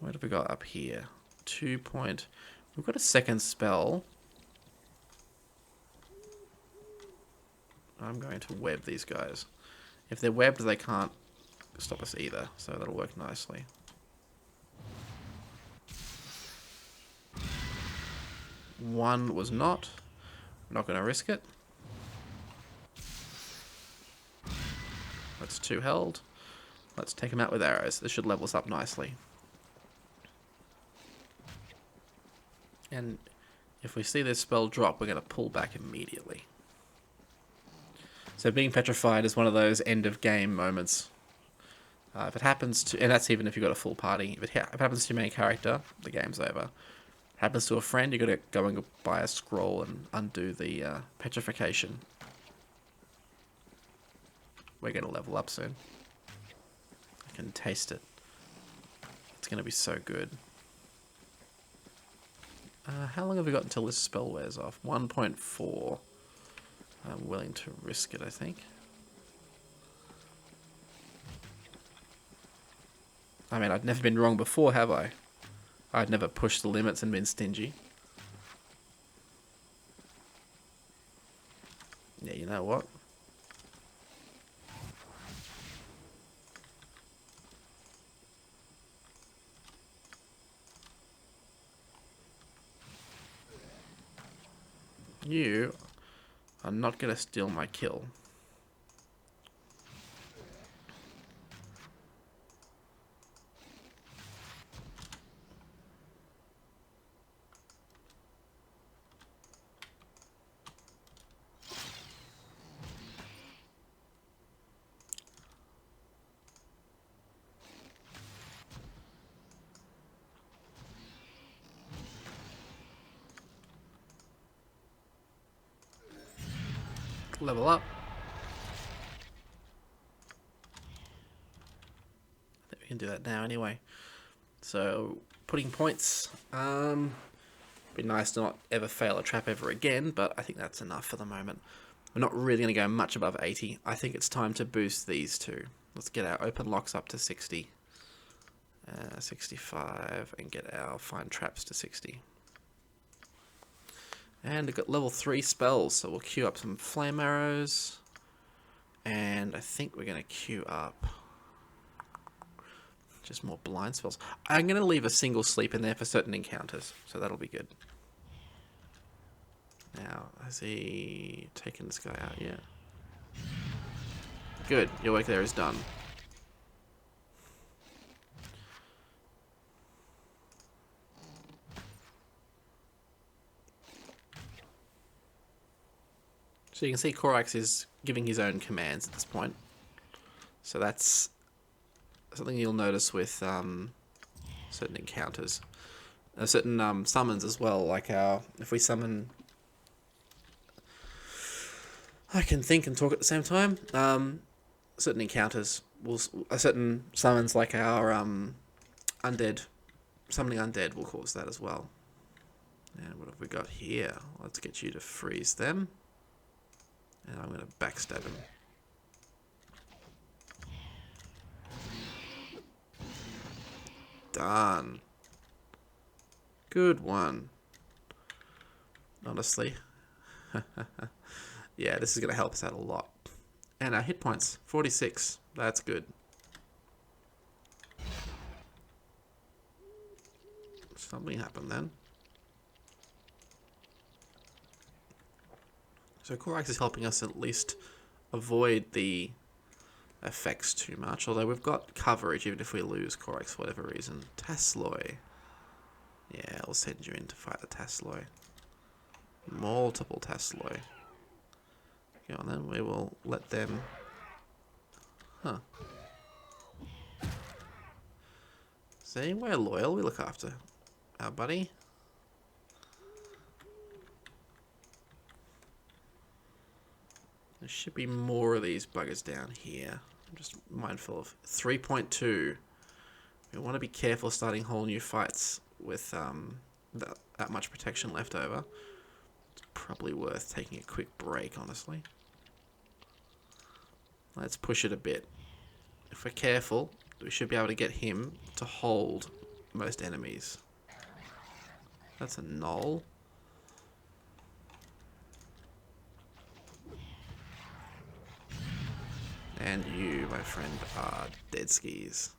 what have we got up here? 2 point... We've got a second spell. I'm going to web these guys. If they're webbed, they can't stop us either, so that'll work nicely. One was not. I'm not going to risk it. That's 2 held. Let's take him out with arrows. This should level us up nicely. And if we see this spell drop, we're going to pull back immediately. So being petrified is one of those end of game moments. If it happens to, and that's even if you've got a full party, if it happens to your main character, the game's over. Happens to a friend, you've got to go and buy a scroll and undo the petrification. We're going to level up soon. I can taste it. It's going to be so good. How long have we got until this spell wears off? 1.4. I'm willing to risk it, I think. I mean, I've never been wrong before, have I? I've never pushed the limits and been stingy. Yeah, you know what? You are not going to steal my kill. Level up. I think we can do that now anyway. So, putting points. Be nice to not ever fail a trap ever again, but I think that's enough for the moment. We're not really going to go much above 80. I think it's time to boost these two. Let's get our open locks up to 60. 65, and get our find traps to 60. And we've got level 3 spells, so we'll queue up some flame arrows. And I think we're going to queue up just more blind spells. I'm going to leave a single sleep in there for certain encounters, so that'll be good. Now, has he taken this guy out yet? Good, your work there is done. So you can see Korax is giving his own commands at this point. So that's something you'll notice with certain encounters. Certain summons as well, like if we summon... I can think and talk at the same time. Certain encounters, certain summons like our undead, summoning undead will cause that as well. And what have we got here? Let's get you to freeze them. And I'm going to backstab him. Done. Good one. Honestly. Yeah, this is going to help us out a lot. And our hit points, 46. That's good. Something happened then. So Korax is helping us at least avoid the effects too much. Although we've got coverage even if we lose Korax for whatever reason. Tasloy. Yeah, I'll send you in to fight the Tasloy. Multiple Tasloy. Go on then, we will let them... Huh. See, we're loyal, we look after our buddy. There should be more of these buggers down here. I'm just mindful of 3.2. We want to be careful starting whole new fights with that much protection left over. It's probably worth taking a quick break, honestly. Let's push it a bit. If we're careful, we should be able to get him to hold most enemies. That's a null. And you, my friend, are dead skis.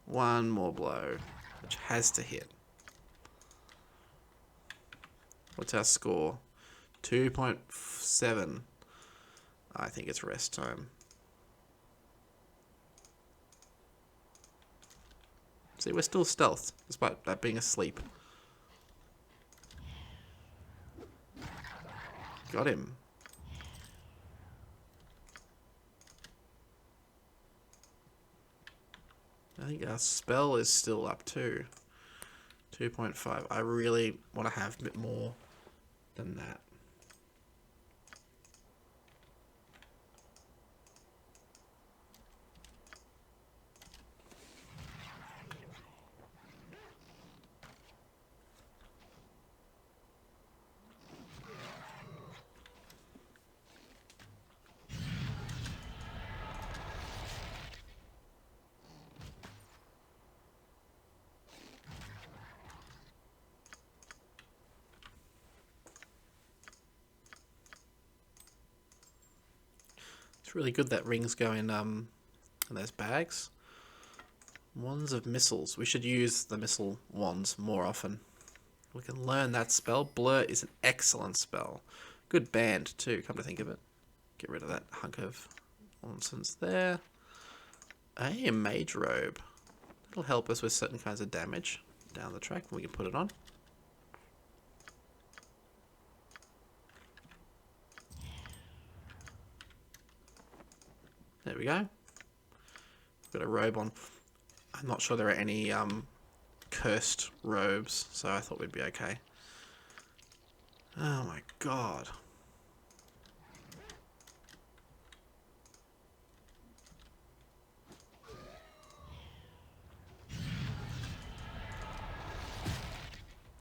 One more blow, which has to hit. What's our score? 2.7. I think it's rest time. See, we're still stealthed, despite that being asleep. Got him. I think our spell is still up too. 2.5. I really want to have a bit more than that. It's really good that rings go in those bags. Wands of missiles. We should use the missile wands more often. We can learn that spell. Blur is an excellent spell. Good band too, come to think of it. Get rid of that hunk of nonsense there. A mage robe. It'll help us with certain kinds of damage down the track. We can put it on. There we go. Got a robe on. I'm not sure there are any cursed robes, so I thought we'd be okay. Oh my god.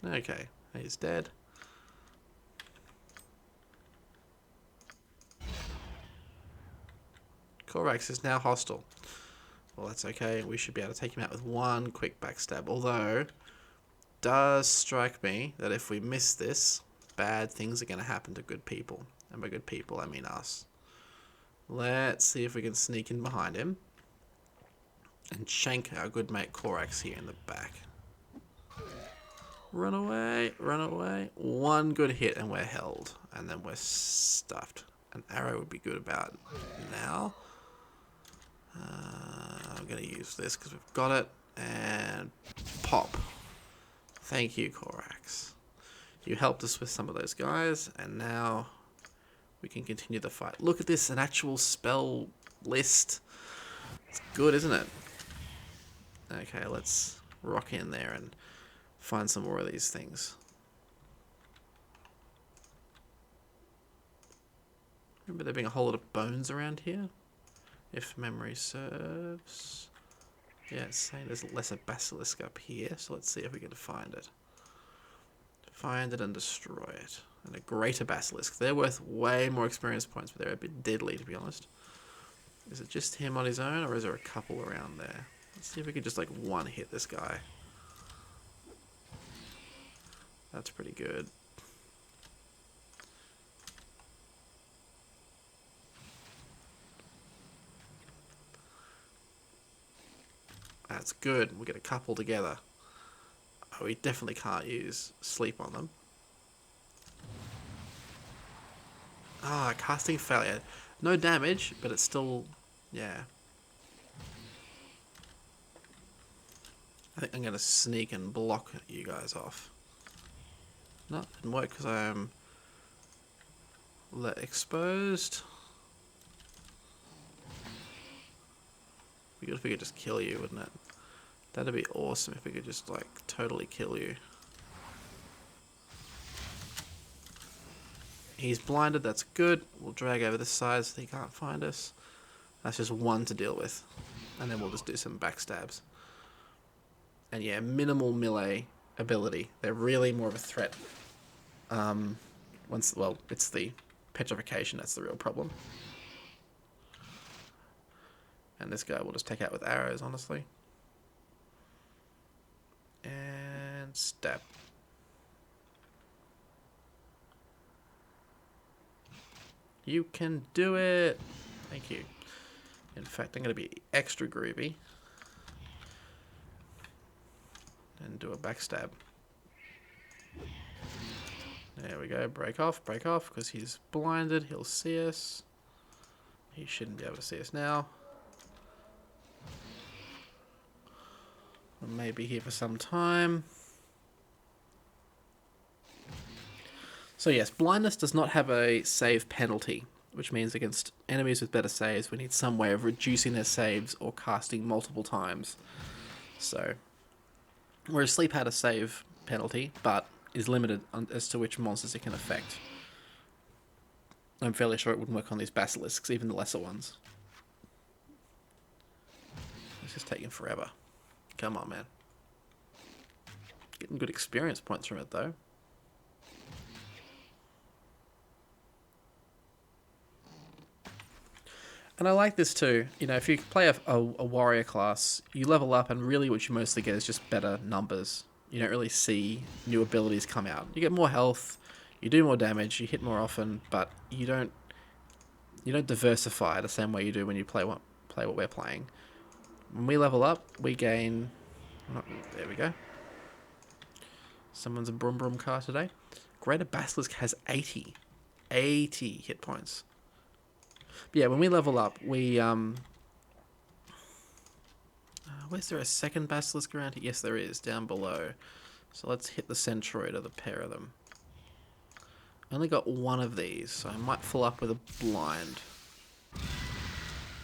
Okay, he's dead. Korax is now hostile. Well, that's okay. We should be able to take him out with one quick backstab. Although, does strike me that if we miss this, bad things are going to happen to good people. And by good people, I mean us. Let's see if we can sneak in behind him and shank our good mate Korax here in the back. Run away, run away. One good hit and we're held. And then we're stuffed. An arrow would be good about now. I'm going to use this because we've got it. And pop. Thank you, Korax. You helped us with some of those guys. And now we can continue the fight. Look at this, an actual spell list. It's good, isn't it? Okay, let's rock in there and find some more of these things. Remember there being a whole lot of bones around here? If memory serves. Yeah, it's saying there's a lesser basilisk up here, so let's see if we can find it. Find it and destroy it. And a greater basilisk. They're worth way more experience points, but they're a bit deadly, to be honest. Is it just him on his own, or is there a couple around there? Let's see if we can just, like, one hit this guy. That's pretty good. That's good. We get a couple together. Oh, we definitely can't use sleep on them. Ah, casting failure. No damage, but it's still... yeah. I think I'm going to sneak and block you guys off. No, it didn't work because I am exposed. It'd be good if we could just kill you, wouldn't it? That'd be awesome if we could just, like, totally kill you. He's blinded, that's good. We'll drag over the side so he can't find us. That's just one to deal with. And then we'll just do some backstabs. And yeah, minimal melee ability. They're really more of a threat. Well, it's the petrification that's the real problem. And this guy will just take out with arrows, honestly. And stab. You can do it! Thank you. In fact, I'm going to be extra groovy. And do a backstab. There we go. Break off, because he's blinded. He'll see us. He shouldn't be able to see us now. We may be here for some time. So yes, blindness does not have a save penalty, which means against enemies with better saves, we need some way of reducing their saves or casting multiple times. So, whereas sleep had a save penalty, but is limited as to which monsters it can affect. I'm fairly sure it wouldn't work on these basilisks, even the lesser ones. It's just taking forever. Come on, man. Getting good experience points from it, though. And I like this too. You know, if you play a warrior class, you level up and really what you mostly get is just better numbers. You don't really see new abilities come out. You get more health, you do more damage, you hit more often, but you don't diversify the same way you do when you play what we're playing. When we level up, we gain... oh, there we go. Someone's a brum brum car today. Greater Basilisk has 80 hit points. But yeah, when we level up, we where's there a second Basilisk around here? Yes, there is, down below. So let's hit the centroid of the pair of them. I only got one of these, so I might fill up with a blind.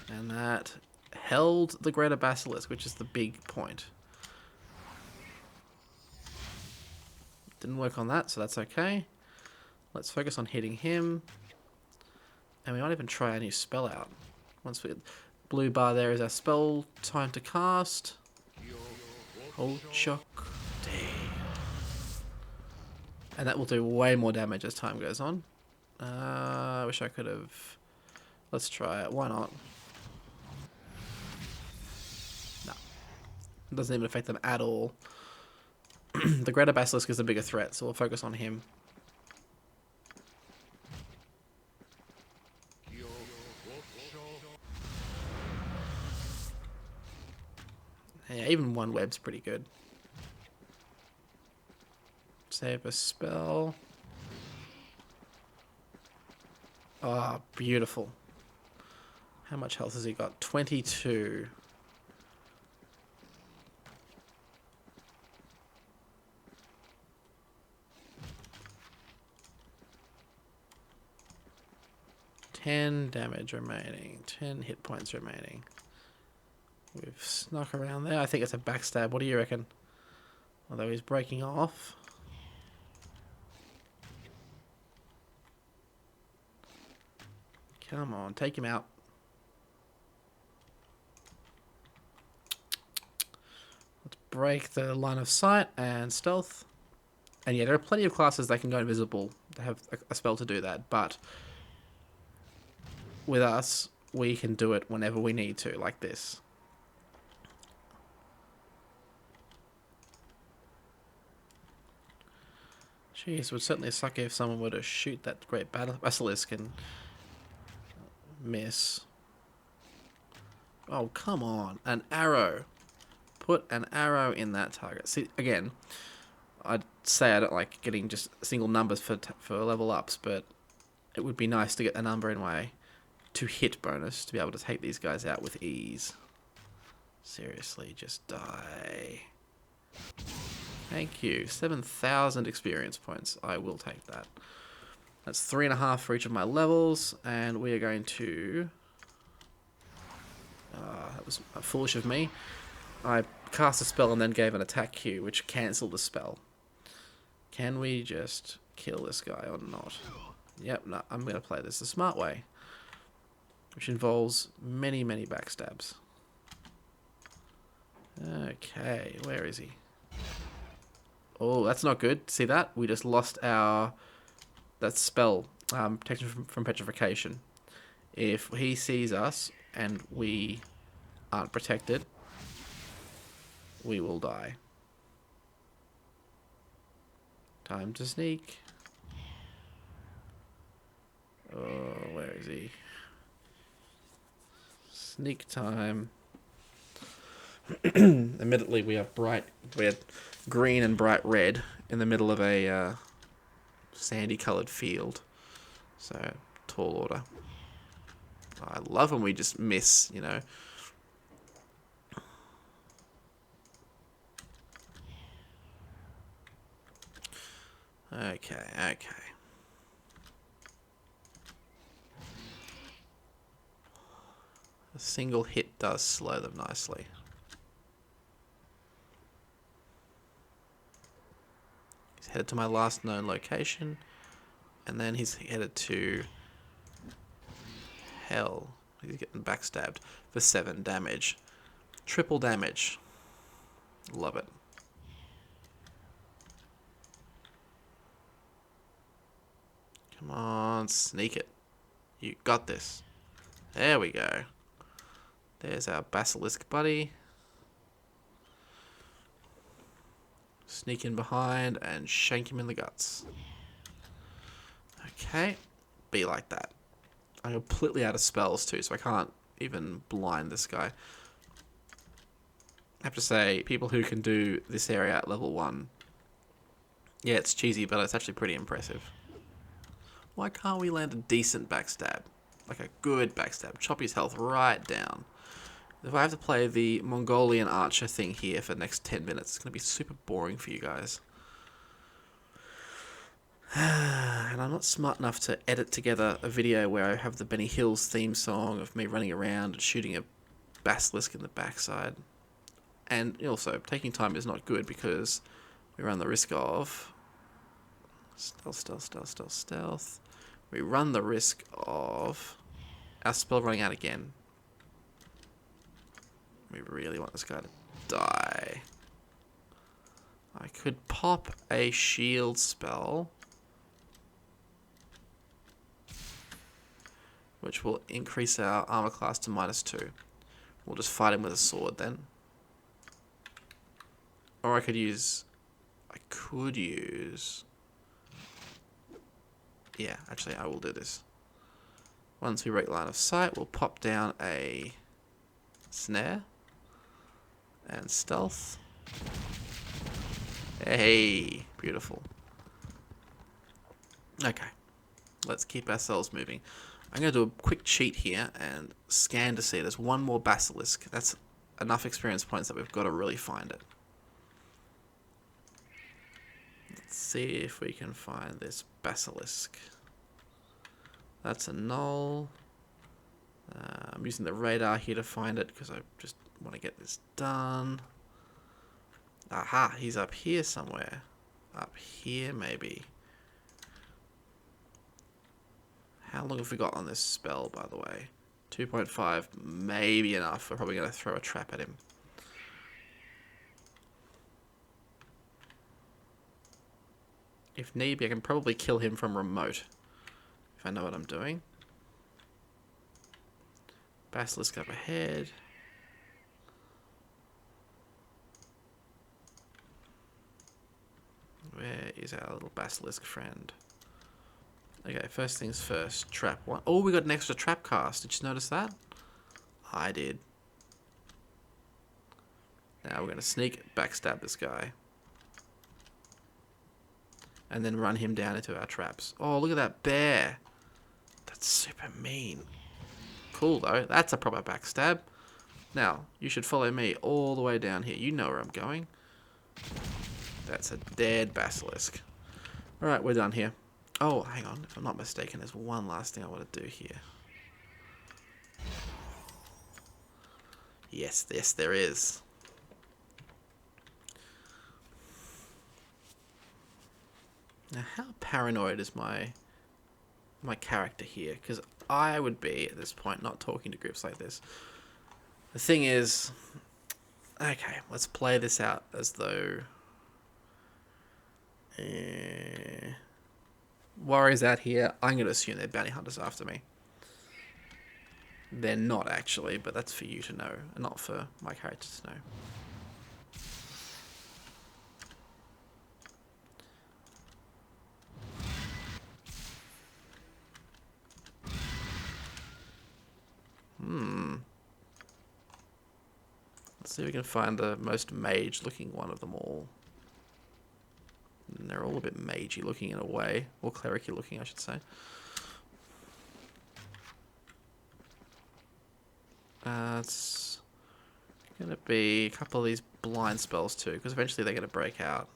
And that held the Greater Basilisk, which is the big point. Didn't work on that, so that's okay. Let's focus on hitting him. And we might even try a new spell out. Once we... blue bar there is our spell time to cast. Hold shock. Damn. And that will do way more damage as time goes on. I wish I could have... Let's try it. Why not? No. It doesn't even affect them at all. The Greater Basilisk is the bigger threat, so we'll focus on him. Yeah, even one web's pretty good. Save a spell. Ah, oh, beautiful. How much health has he got? 22. Ten damage remaining. 10 hit points remaining. We've snuck around there. I think it's a backstab. What do you reckon? Although he's breaking off. Come on, take him out. Let's break the line of sight and stealth. And yeah, there are plenty of classes that can go invisible. They have a spell to do that, but with us, we can do it whenever we need to, like this. Jeez, it would certainly suck if someone were to shoot that great Basilisk and miss. Oh, come on. An arrow. Put an arrow in that target. See, again, I'd say I don't like getting just single numbers for level ups, but it would be nice to get a number in my to hit bonus to be able to take these guys out with ease. Seriously, just die. Thank you. 7,000 experience points. I will take that. That's 3.5 for each of my levels, and we are going to... that was foolish of me. I cast a spell and then gave an attack cue, which cancelled the spell. Can we just kill this guy or not? Yep, no, I'm going to play this the smart way, which involves many, many backstabs. Okay, where is he? Oh, that's not good. See that? We just lost our... That spell, protection from petrification. If he sees us and we aren't protected, we will die. Time to sneak. Oh, where is he? Sneak time. Admittedly, we are green and bright red in the middle of a sandy coloured field. So, tall order. I love when we just miss, you know. Okay, okay. A single hit does slow them nicely. He's headed to my last known location, and then he's headed to hell. He's getting backstabbed for 7 damage. Triple damage. Love it. Come on, sneak it. You got this. There we go. There's our Basilisk buddy. Sneak in behind and shank him in the guts. Okay. Be like that. I'm completely out of spells too, so I can't even blind this guy. I have to say, people who can do this area at level 1, yeah, it's cheesy, but it's actually pretty impressive. Why can't we land a decent backstab? Like a good backstab. Chop his health right down. If I have to play the Mongolian archer thing here for the next 10 minutes, it's going to be super boring for you guys. And I'm not smart enough to edit together a video where I have the Benny Hills theme song of me running around and shooting a Basilisk in the backside. And also, taking time is not good because we run the risk of... Stealth. We run the risk of our spell running out again. We really want this guy to die. I could pop a shield spell, which will increase our armor class to -2. We'll just fight him with a sword then. Or I could use... Yeah, actually I will do this. Once we break line of sight, we'll pop down a snare and stealth. Hey, beautiful. Okay, let's keep ourselves moving. I'm going to do a quick cheat here and scan to see there's one more Basilisk. That's enough experience points that we've got to really find it. Let's see if we can find this Basilisk. That's a null. I'm using the radar here to find it because I just want to get this done. Aha, he's up here somewhere. Up here, maybe. How long have we got on this spell, by the way? 2.5, maybe enough. We're probably going to throw a trap at him. If need be, I can probably kill him from remote. If I know what I'm doing. Basilisk up ahead. Where is our little Basilisk friend? Okay, first things first. Trap 1. Oh, we got an extra trap cast. Did you notice that? I did. Now we're going to sneak backstab this guy. And then run him down into our traps. Oh, look at that bear. That's super mean. Cool, though. That's a proper backstab. Now, you should follow me all the way down here. You know where I'm going. That's a dead Basilisk. Alright, we're done here. Oh, hang on. If I'm not mistaken, there's one last thing I want to do here. Yes, there is. Now, how paranoid is my character here? Because I would be, at this point, not talking to groups like this. The thing is... Okay, let's play this out as though... Warriors out here, I'm going to assume they're bounty hunters after me. They're not, actually, but that's for you to know, and not for my character to know. Let's see if we can find the most mage-looking one of them all. And they're all a bit magey looking in a way, or clericy looking, I should say. It's gonna be a couple of these blind spells too, because eventually they're gonna break out.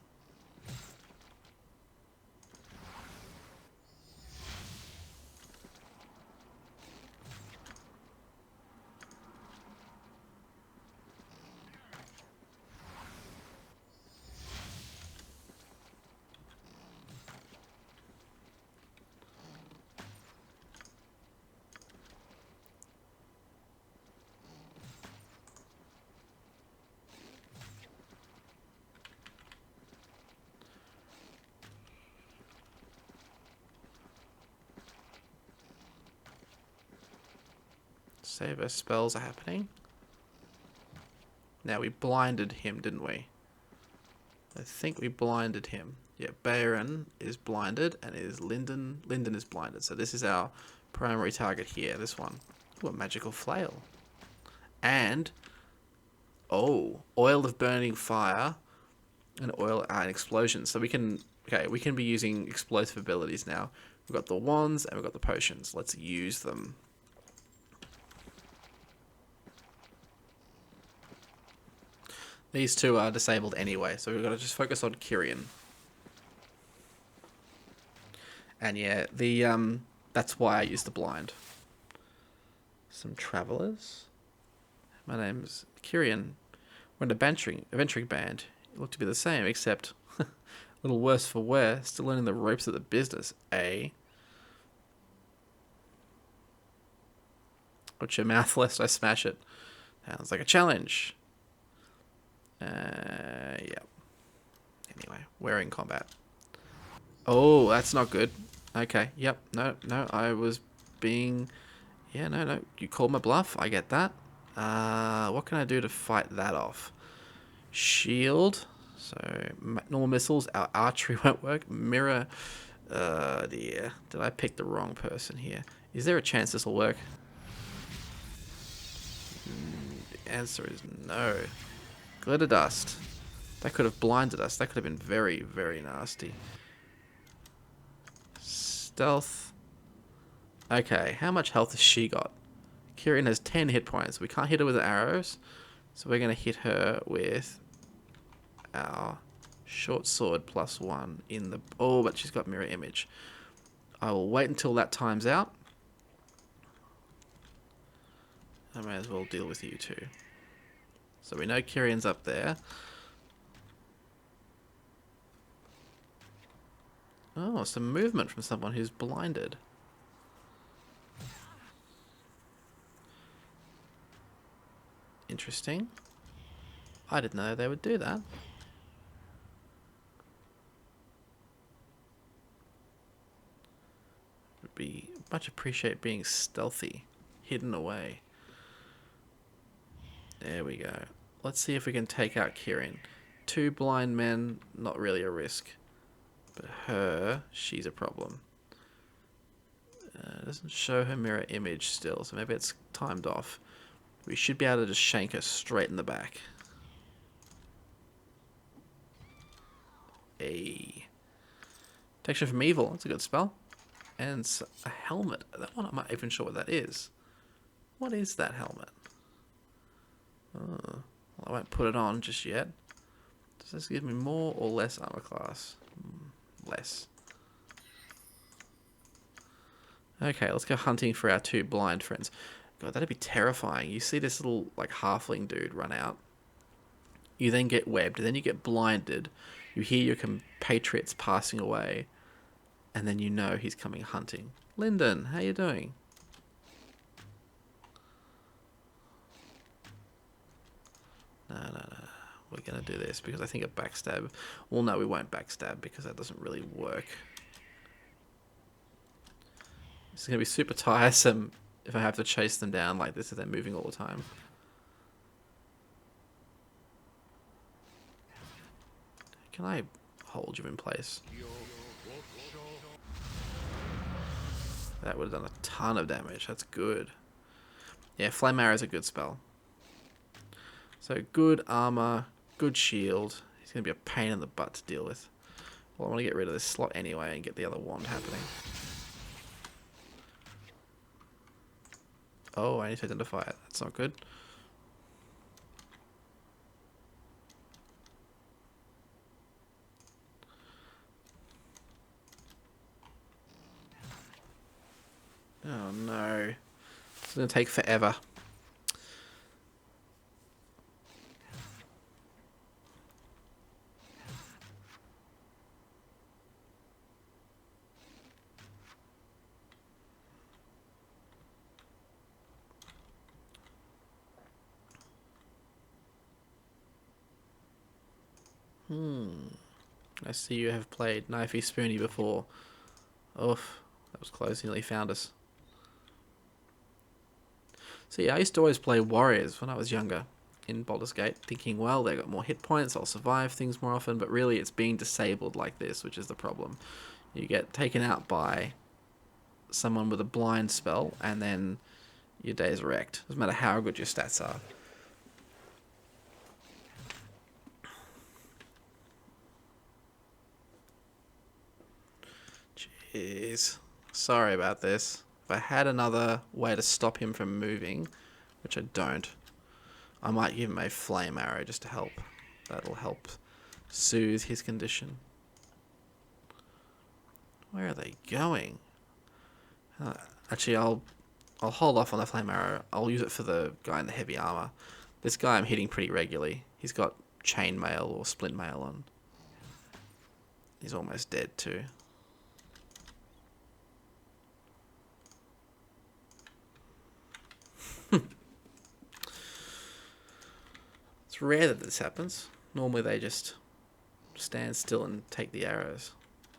Save our spells are happening. Now we blinded him, didn't we? I think we blinded him. Yeah, Baron is blinded and is Linden is blinded. So this is our primary target here, this one. Ooh, a magical flail. And oil of burning fire and oil and explosions. So we can be using explosive abilities now. We've got the wands and we've got the potions. Let's use them. These two are disabled anyway, so we've got to just focus on Kyrian. And yeah, that's why I use the blind. Some travelers. My name's Kyrian. We're in a adventuring band. You look to be the same, except a little worse for wear. Still learning the ropes of the business, eh? Watch your mouth lest I smash it. Sounds like a challenge. Yeah. Anyway, we're in combat. Oh, that's not good. Okay, yep, no, I was being... Yeah, no, you called my bluff, I get that. What can I do to fight that off? Shield, so normal missiles, our archery won't work. Mirror, dear, did I pick the wrong person here? Is there a chance this will work? The answer is no. Glitter dust. That could have blinded us. That could have been very, very nasty. Stealth. Okay, how much health has she got? Kieran has 10 hit points. We can't hit her with arrows, so we're going to hit her with our short sword +1 in the... Oh, but she's got mirror image. I will wait until that time's out. I may as well deal with you two. So we know Kieran's up there. Oh, some movement from someone who's blinded. Interesting. I didn't know they would do that. Would be much appreciate being stealthy, hidden away. There we go. Let's see if we can take out Kieran. 2 blind men, not really a risk. But her, she's a problem. Doesn't show her mirror image still, so maybe it's timed off. We should be able to just shank her straight in the back. Protection from evil, that's a good spell. And a helmet. That one I'm not even sure what that is. What is that helmet? Oh, well, I won't put it on just yet. Does this give me more or less armor class? Less. Okay, let's go hunting for our 2 blind friends. God, that'd be terrifying. You see this little, like, halfling dude run out. You then get webbed, then you get blinded. You hear your compatriots passing away. And then you know he's coming hunting. Lyndon, how you doing? No. We're going to do this because I think a backstab... Well, no, we won't backstab because that doesn't really work. It's going to be super tiresome if I have to chase them down like this if they're moving all the time. Can I hold you in place? That would have done a ton of damage. That's good. Yeah, Flame Arrow is a good spell. So good armor, good shield. He's going to be a pain in the butt to deal with. Well, I want to get rid of this slot anyway and get the other wand happening. Oh, I need to identify it. That's not good. Oh no. It's going to take forever. I see you have played Knifey Spoony before. Oof, that was close. He nearly found us. So yeah, I used to always play warriors when I was younger in Baldur's Gate, thinking, well, they got more hit points, I'll survive things more often, but really it's being disabled like this, which is the problem. You get taken out by someone with a blind spell, and then your day's wrecked. Doesn't matter how good your stats are. Jeez. Sorry about this. If I had another way to stop him from moving, which I don't, I might give him a flame arrow just to help. That'll help soothe his condition. Where are they going? Actually, I'll hold off on the flame arrow. I'll use it for the guy in the heavy armor. This guy I'm hitting pretty regularly. He's got chainmail or splint mail on. He's almost dead too. It's rare that this happens. Normally they just stand still and take the arrows.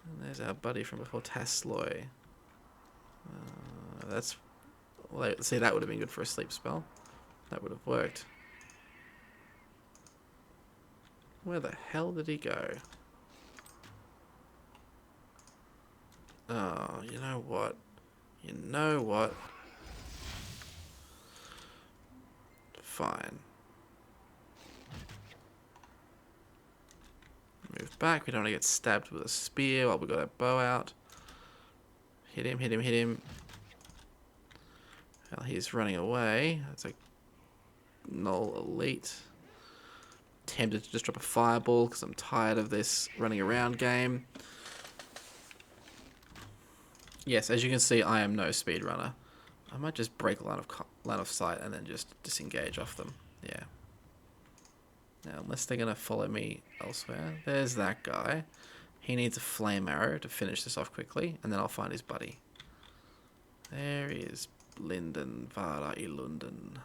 And there's our buddy from before, Tasloy. That's... Well, see, that would have been good for a sleep spell. That would have worked. Where the hell did he go? Oh, you know what? You know what? Fine. Move back. We don't want to get stabbed with a spear while we got our bow out. Hit him, hit him, hit him. Well, he's running away. That's a null elite. Tempted to just drop a fireball because I'm tired of this running around game. Yes, as you can see, I am no speedrunner. I might just break line of sight and then just disengage off them. Yeah. Now, unless they're going to follow me elsewhere. There's that guy. He needs a flame arrow to finish this off quickly, and then I'll find his buddy. There he is. Linden Vara I Lunden.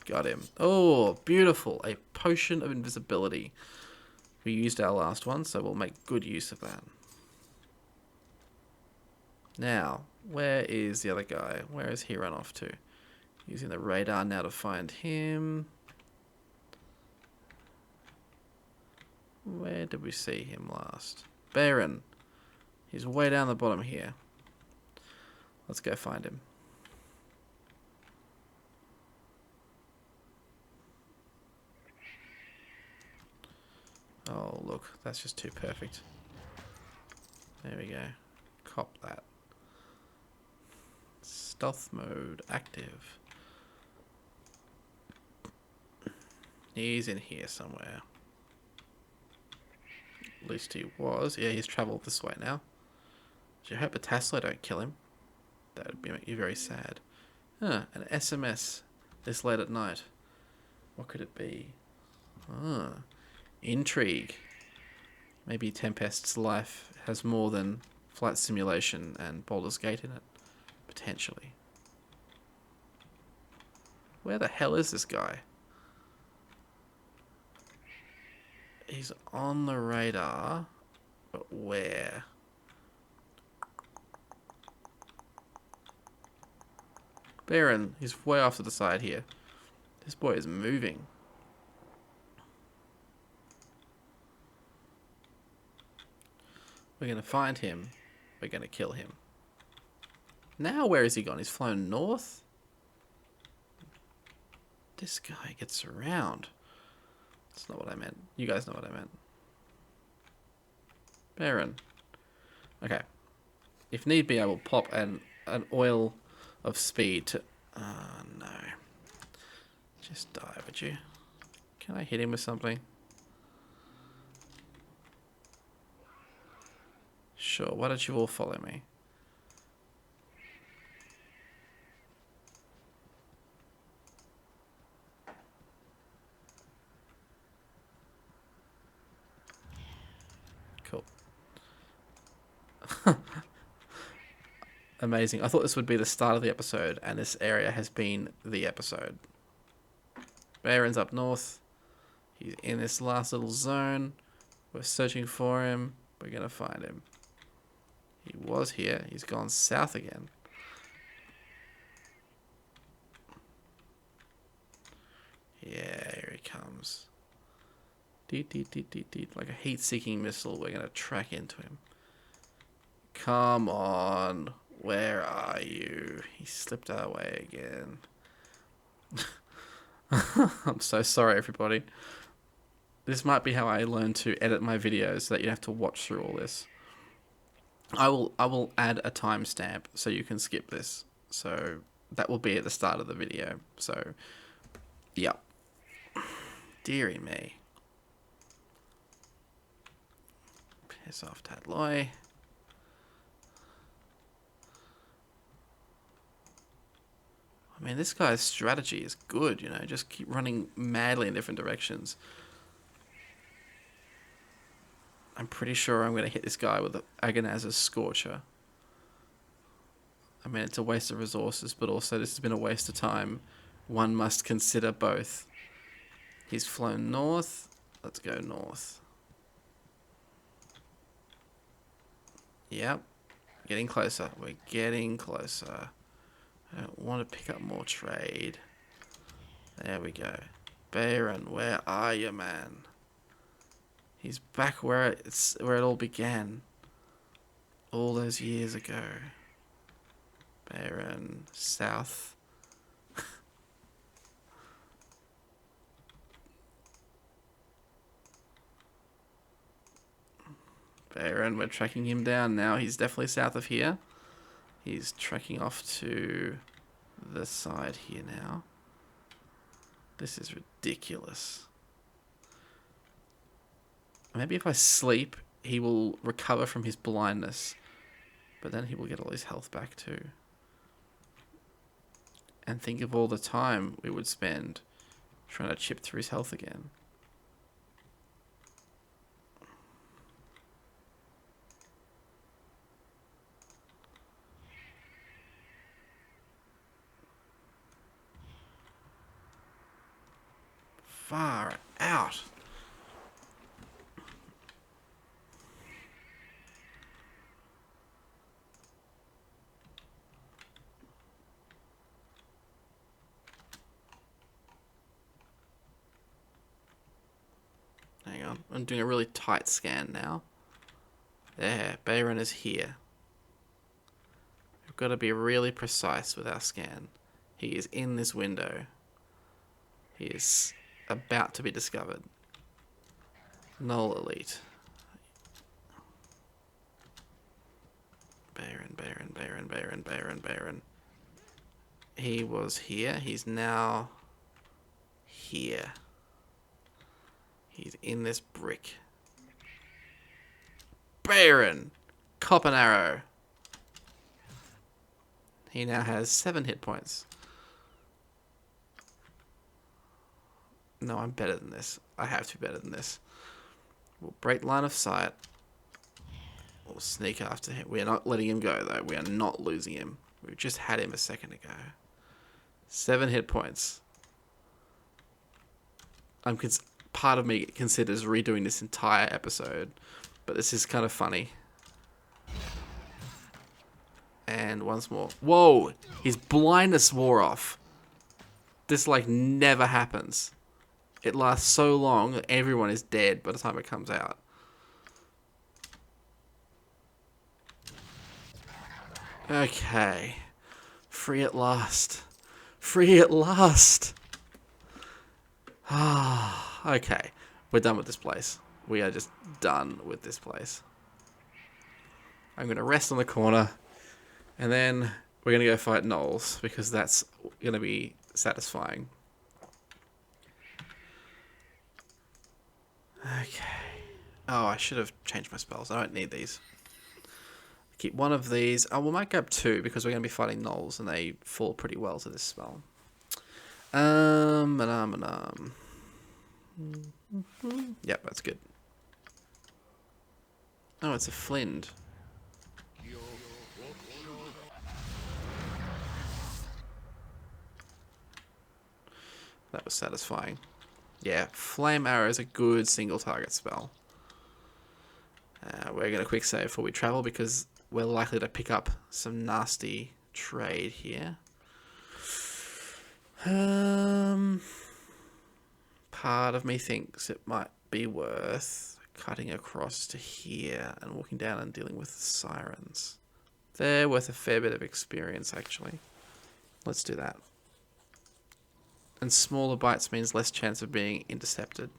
Got him. Oh, beautiful. A potion of invisibility. We used our last one, so we'll make good use of that. Now, where is the other guy? Where has he run off to? Using the radar now to find him. Where did we see him last? Baron. He's way down the bottom here. Let's go find him. Oh, look. That's just too perfect. There we go. Cop that. Stealth mode active. He's in here somewhere. At least he was. Yeah, he's travelled this way now. I hope a Tasla don't kill him. That would make you very sad. Huh, an SMS this late at night. What could it be? Intrigue. Maybe Tempest's life has more than Flight Simulation and Baldur's Gate in it. Potentially. Where the hell is this guy? He's on the radar, but where? Baron, he's way off to the side here. This boy is moving. We're going to find him. We're going to kill him. Now where is he gone? He's flown north? This guy gets around. That's not what I meant. You guys know what I meant. Baron. Okay. If need be, I will pop an oil of speed to... Oh, no. Just die, would you? Can I hit him with something? Sure, why don't you all follow me? Cool. Amazing. I thought this would be the start of the episode, and this area has been the episode. Baron's up north. He's in this last little zone. We're searching for him. We're going to find him. He was here. He's gone south again. Yeah, here he comes. Deet, deet, deet, deet, deet. Like a heat-seeking missile, we're going to track into him. Come on. Where are you? He slipped our way again. I'm so sorry, everybody. This might be how I learn to edit my videos so that you don't have to watch through all this. I will add a timestamp so you can skip this. So that will be at the start of the video. So, yeah. Deary me. Piss off, Tadloy. I mean, this guy's strategy is good, you know, just keep running madly in different directions. I'm pretty sure I'm going to hit this guy with the Agonaz's Scorcher. I mean, it's a waste of resources, but also this has been a waste of time. One must consider both. He's flown north. Let's go north. Yep. Getting closer. We're getting closer. I don't want to pick up more trade. There we go. Baron, where are you, man? He's back where it all began. All those years ago. Baron, south. Baron, we're tracking him down now. He's definitely south of here. He's tracking off to the side here now. This is ridiculous. Maybe if I sleep, he will recover from his blindness. But then he will get all his health back too. And think of all the time we would spend trying to chip through his health again. Far out. Hang on, I'm doing a really tight scan now. There, Baron is here. We've got to be really precise with our scan. He is in this window. He is about to be discovered. Null elite. Baron, Baron, Baron, Baron, Baron, Baron. He was here. He's now here. He's in this brick. Baron! Cop and arrow. He now has 7 hit points. No, I'm better than this. I have to be better than this. We'll break line of sight. We'll sneak after him. We are not letting him go, though. We are not losing him. We just had him a second ago. 7 hit points. Part of me considers redoing this entire episode, but this is kind of funny. And once more. Whoa! His blindness wore off. This, like, never happens. It lasts so long that everyone is dead by the time it comes out. Okay. Free at last. Free at last! Ah, okay. We're done with this place. We are just done with this place. I'm going to rest on the corner. And then we're going to go fight gnolls. Because that's going to be satisfying. Okay. Oh, I should have changed my spells. I don't need these. Keep one of these. Oh, we might grab 2 because we're going to be fighting gnolls. And they fall pretty well to this spell. Yep, that's good. Oh, it's a Flind. That was satisfying. Yeah, Flame Arrow is a good single target spell. We're going to quick save before we travel because we're likely to pick up some nasty trade here. Part of me thinks it might be worth cutting across to here and walking down and dealing with the sirens. They're worth a fair bit of experience, actually. Let's do that. And smaller bites means less chance of being intercepted.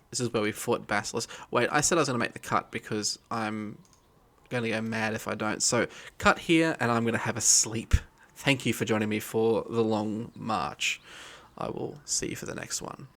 This is where we fought Bassilus. Wait, I said I was going to make the cut because I'm going to go mad if I don't. So, cut here and I'm going to have a sleep. Thank you for joining me for the long march. I will see you for the next one.